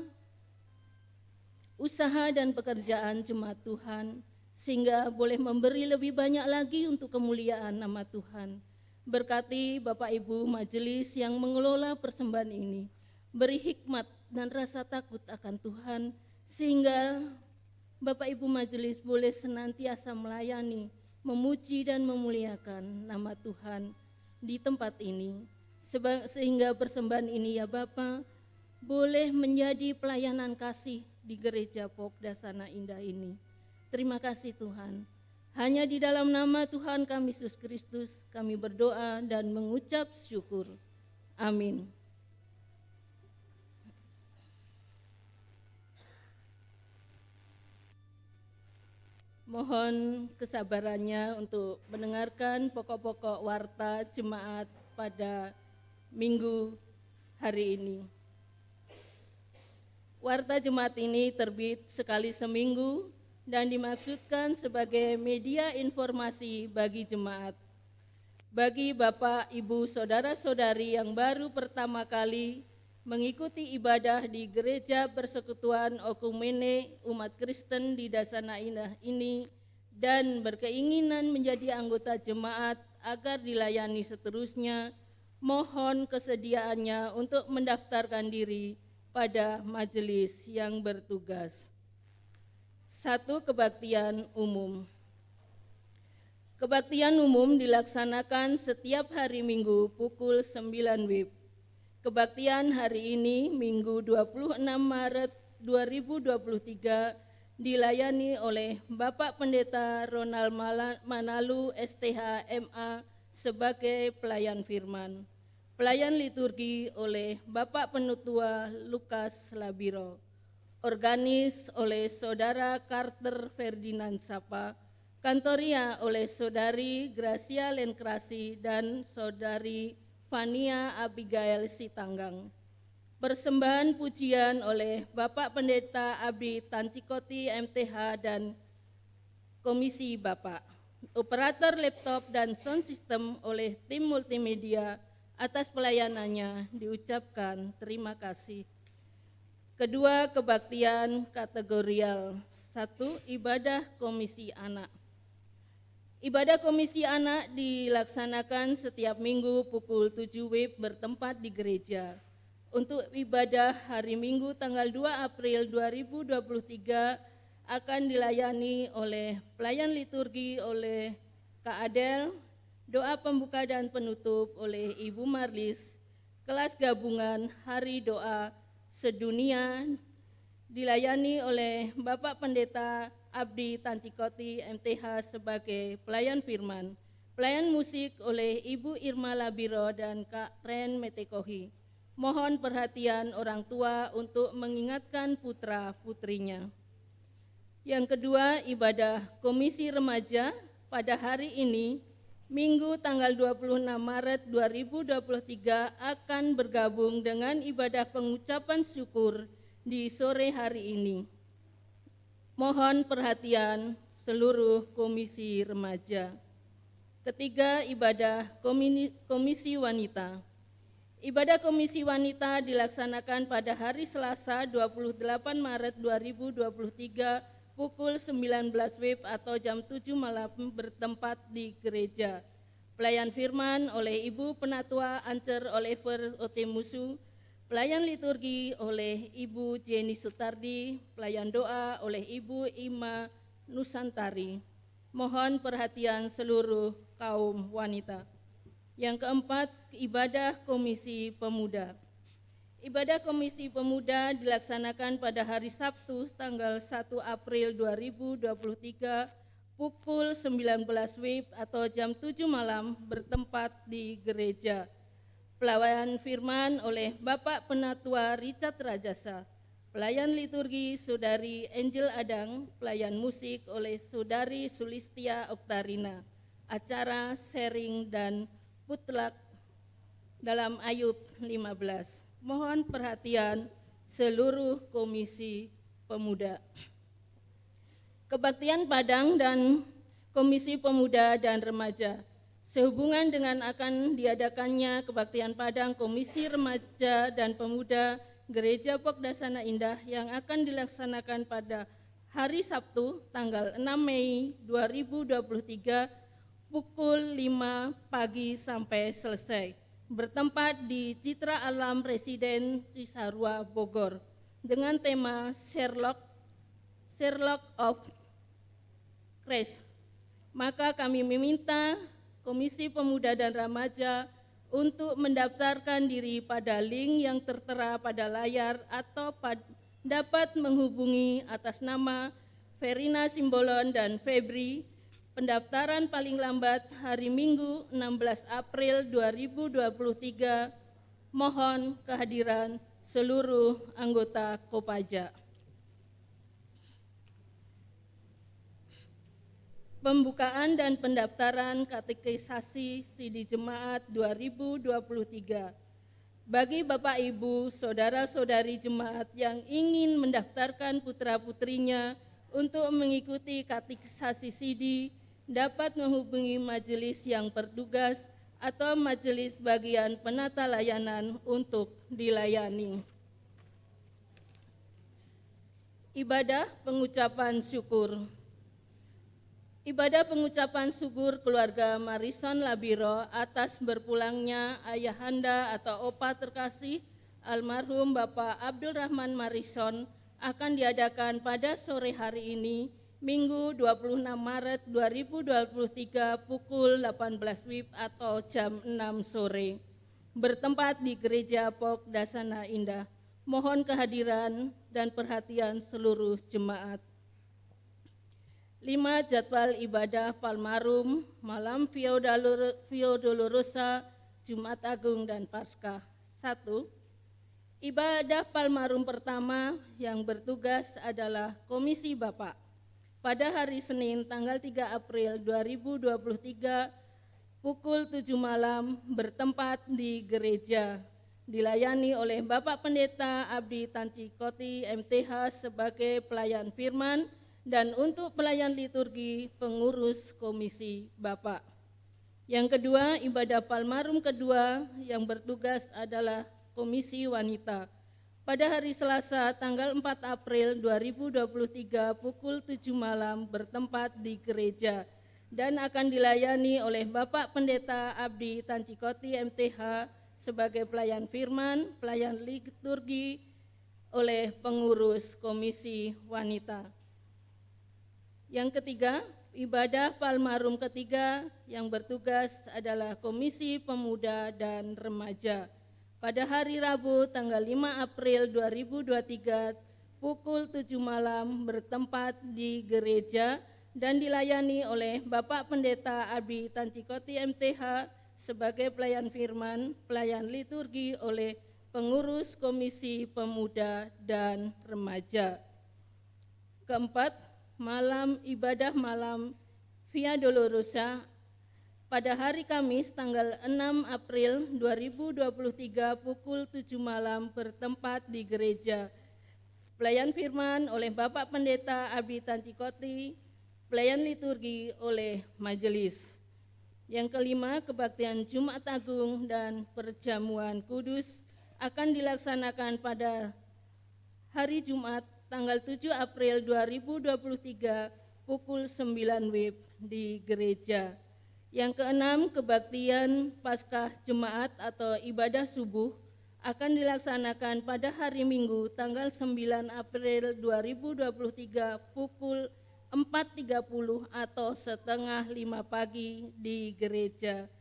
usaha dan pekerjaan jemaat Tuhan, sehingga boleh memberi lebih banyak lagi untuk kemuliaan nama Tuhan. Berkati Bapak Ibu majelis yang mengelola persembahan ini, beri hikmat dan rasa takut akan Tuhan, sehingga Bapak Ibu majelis boleh senantiasa melayani, memuji dan memuliakan nama Tuhan di tempat ini. Sehingga persembahan ini ya Bapa boleh menjadi pelayanan kasih di gereja Pokda Sana Indah ini. Terima kasih Tuhan. Hanya di dalam nama Tuhan kami Yesus Kristus kami berdoa dan mengucap syukur. Amin. Mohon kesabarannya untuk mendengarkan pokok-pokok warta jemaat pada minggu hari ini. Warta jemaat ini terbit sekali seminggu dan dimaksudkan sebagai media informasi bagi jemaat. Bagi Bapak, Ibu, Saudara-saudari yang baru pertama kali mengikuti ibadah di Gereja Persekutuan Okumene Umat Kristen di Dasana Indah ini dan berkeinginan menjadi anggota jemaat agar dilayani seterusnya, mohon kesediaannya untuk mendaftarkan diri pada majelis yang bertugas. 1. Kebaktian umum. Kebaktian umum dilaksanakan setiap hari Minggu pukul 9 WIB. Kebaktian hari ini Minggu 26 Maret 2023 dilayani oleh Bapak Pendeta Ronald Manalu STH MA sebagai pelayan firman. Pelayan liturgi oleh Bapak Penutua Lukas Labiro. Organis oleh Saudara Carter Ferdinand Sapa. Kantoria oleh Saudari Gracia Lenkrasi dan Saudari Fania Abigail Sitanggang. Persembahan pujian oleh Bapak Pendeta Abdi Tancikoti MTH dan Komisi Bapak. Operator laptop dan sound system oleh tim multimedia. Atas pelayanannya diucapkan terima kasih. Kedua, kebaktian kategorial. 1. Ibadah Komisi Anak. Ibadah Komisi Anak dilaksanakan setiap minggu pukul 7 WIB bertempat di gereja. Untuk ibadah hari Minggu tanggal 2 April 2023 akan dilayani oleh pelayan liturgi oleh Kak Adel, doa pembuka dan penutup oleh Ibu Marlis, kelas gabungan hari doa sedunia dilayani oleh Bapak Pendeta Abdi Tancikoti MTH sebagai pelayan firman, pelayan musik oleh Ibu Irma Labiro dan Kak Ren Metekohi. Mohon perhatian orang tua untuk mengingatkan putra-putrinya. Yang kedua, ibadah Komisi Remaja pada hari ini Minggu tanggal 26 Maret 2023 akan bergabung dengan ibadah pengucapan syukur di sore hari ini. Mohon perhatian seluruh komisi remaja. Ketiga, ibadah komisi wanita. Ibadah komisi wanita dilaksanakan pada hari Selasa 28 Maret 2023 pukul 19 WIB atau jam 7 malam bertempat di gereja. Pelayan firman oleh Ibu Penatua Ancer Oliver Otemusu, pelayan liturgi oleh Ibu Jenny Sutardi, pelayan doa oleh Ibu Ima Nusantari. Mohon perhatian seluruh kaum wanita. Yang keempat, ibadah Komisi Pemuda. Ibadah Komisi Pemuda dilaksanakan pada hari Sabtu tanggal 1 April 2023 pukul 19 WIB atau jam 7 malam bertempat di gereja. Pelayan firman oleh Bapak Penatua Richard Rajasa. Pelayan liturgi Saudari Angel Adang, pelayan musik oleh Saudari Sulistia Oktarina. Acara sharing dan putlak dalam Ayub 15. Mohon perhatian seluruh Komisi Pemuda. Kebaktian Padang dan Komisi Pemuda dan Remaja. Sehubungan dengan akan diadakannya Kebaktian Padang Komisi Remaja dan Pemuda Gereja Pokdasana Indah yang akan dilaksanakan pada hari Sabtu tanggal 6 Mei 2023 pukul 5 pagi sampai selesai, bertempat di Citra Alam Residen Cisarua, Bogor, dengan tema Sherlock of Christ. Maka kami meminta Komisi Pemuda dan Remaja untuk mendaftarkan diri pada link yang tertera pada layar atau dapat menghubungi atas nama Verina Simbolon dan Febri. Pendaftaran paling lambat hari Minggu 16 April 2023. Mohon kehadiran seluruh anggota Kopaja. Pembukaan dan pendaftaran katekisasi Sidi Jemaat 2023. Bagi Bapak Ibu, saudara-saudari jemaat yang ingin mendaftarkan putra-putrinya untuk mengikuti katekisasi Sidi, dapat menghubungi majelis yang bertugas atau majelis bagian penata layanan untuk dilayani. Ibadah pengucapan syukur. Ibadah pengucapan syukur keluarga Marison Labiro atas berpulangnya ayahanda atau opa terkasih almarhum Bapak Abdul Rahman Marison akan diadakan pada sore hari ini, Minggu 26 Maret 2023 pukul 18 WIB atau jam 6 sore, bertempat di Gereja Pokdasana Indah. Mohon kehadiran dan perhatian seluruh jemaat. 5. Jadwal ibadah Palmarum, Malam Via Dolorosa, Jumat Agung dan Paskah. 1. Ibadah Palmarum pertama yang bertugas adalah Komisi Bapak. Pada hari Senin tanggal 3 April 2023 pukul 7 malam bertempat di gereja. Dilayani oleh Bapak Pendeta Abdi Tancikoti MTH sebagai pelayan firman, dan untuk pelayan liturgi pengurus Komisi Bapak. Yang kedua, ibadah Palmarum kedua yang bertugas adalah Komisi Wanita. Pada hari Selasa tanggal 4 April 2023 pukul 7 malam bertempat di gereja dan akan dilayani oleh Bapak Pendeta Abdi Tancikoti MTH sebagai pelayan firman, pelayan liturgi oleh pengurus Komisi Wanita. Yang ketiga, ibadah Palmarum ketiga yang bertugas adalah Komisi Pemuda dan Remaja. Pada hari Rabu tanggal 5 April 2023 pukul 7 malam bertempat di gereja dan dilayani oleh Bapak Pendeta Abdi Tancikoti MTH sebagai pelayan firman, pelayan liturgi oleh pengurus Komisi Pemuda dan Remaja. Keempat, ibadah malam Via Dolorosa pada hari Kamis tanggal 6 April 2023 pukul 7 malam bertempat di gereja. Pelayan firman oleh Bapak Pendeta Abdi Tancikoti, pelayan liturgi oleh majelis. Yang kelima, kebaktian Jumat Agung dan perjamuan kudus akan dilaksanakan pada hari Jumat tanggal 7 April 2023 pukul 9 WIB di gereja. Yang keenam, kebaktian Paskah Jemaat atau ibadah subuh akan dilaksanakan pada hari Minggu tanggal 9 April 2023 pukul 4.30 atau setengah 5 pagi di gereja.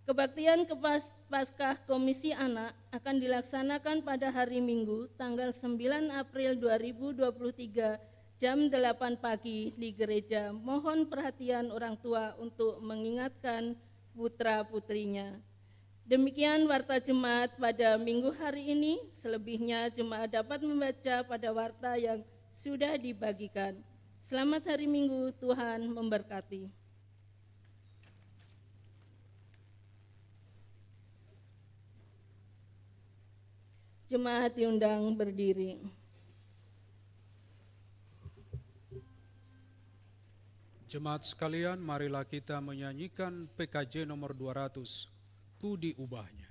Kebaktian Paskah Komisi Anak akan dilaksanakan pada hari Minggu tanggal 9 April 2023 jam 8 pagi di gereja. Mohon perhatian orang tua untuk mengingatkan putra-putrinya. Demikian warta jemaat pada minggu hari ini. Selebihnya jemaat dapat membaca pada warta yang sudah dibagikan. Selamat hari Minggu, Tuhan memberkati. Jemaat diundang berdiri. Jemaat sekalian, marilah kita menyanyikan PKJ nomor 200, Ku Diubahnya.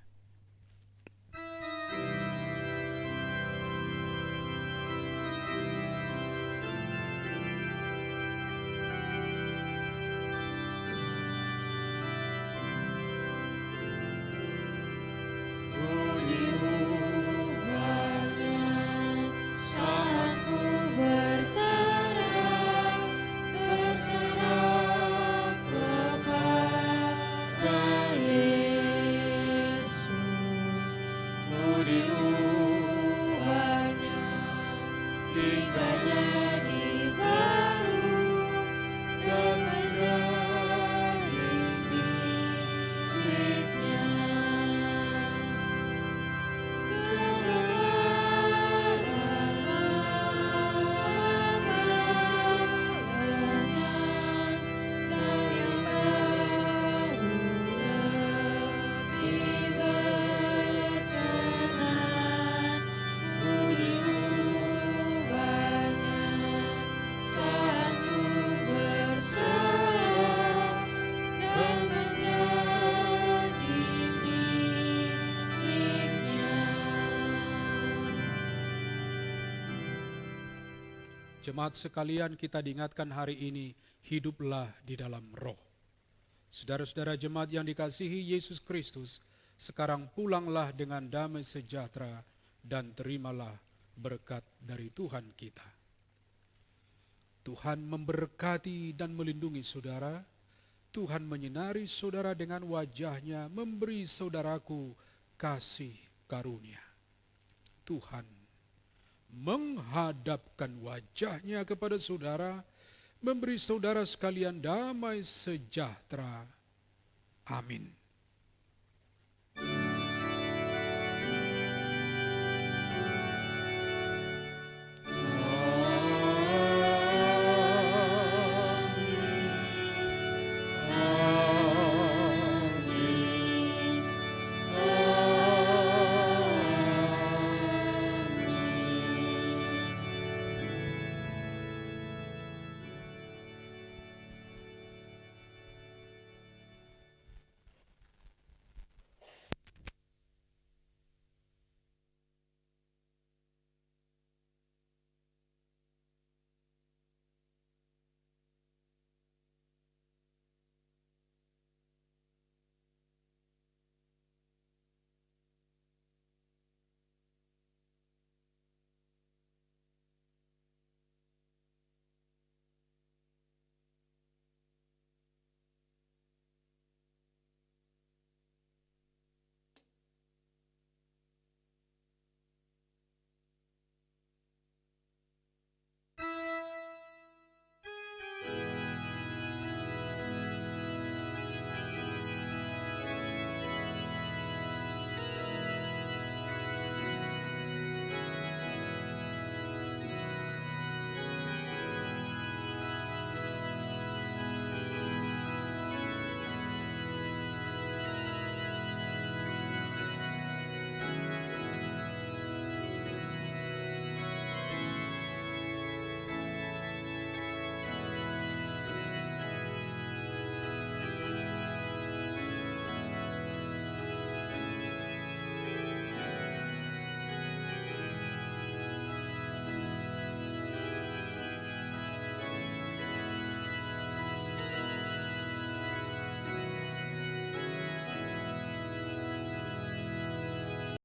Saat ku berserah kepada Yesus, ku diubahnya hingga jadi baru dengan daging miliknya. Jemaat sekalian, kita diingatkan hari ini, hiduplah di dalam roh. Saudara-saudara jemaat yang dikasihi Yesus Kristus, sekarang pulanglah dengan damai sejahtera dan terimalah berkat dari Tuhan kita. Tuhan memberkati dan melindungi saudara. Tuhan menyinari saudara dengan wajah-Nya, memberi saudaraku kasih karunia. Tuhan menghadapkan wajah-Nya kepada saudara, memberi saudara sekalian damai sejahtera. Amin.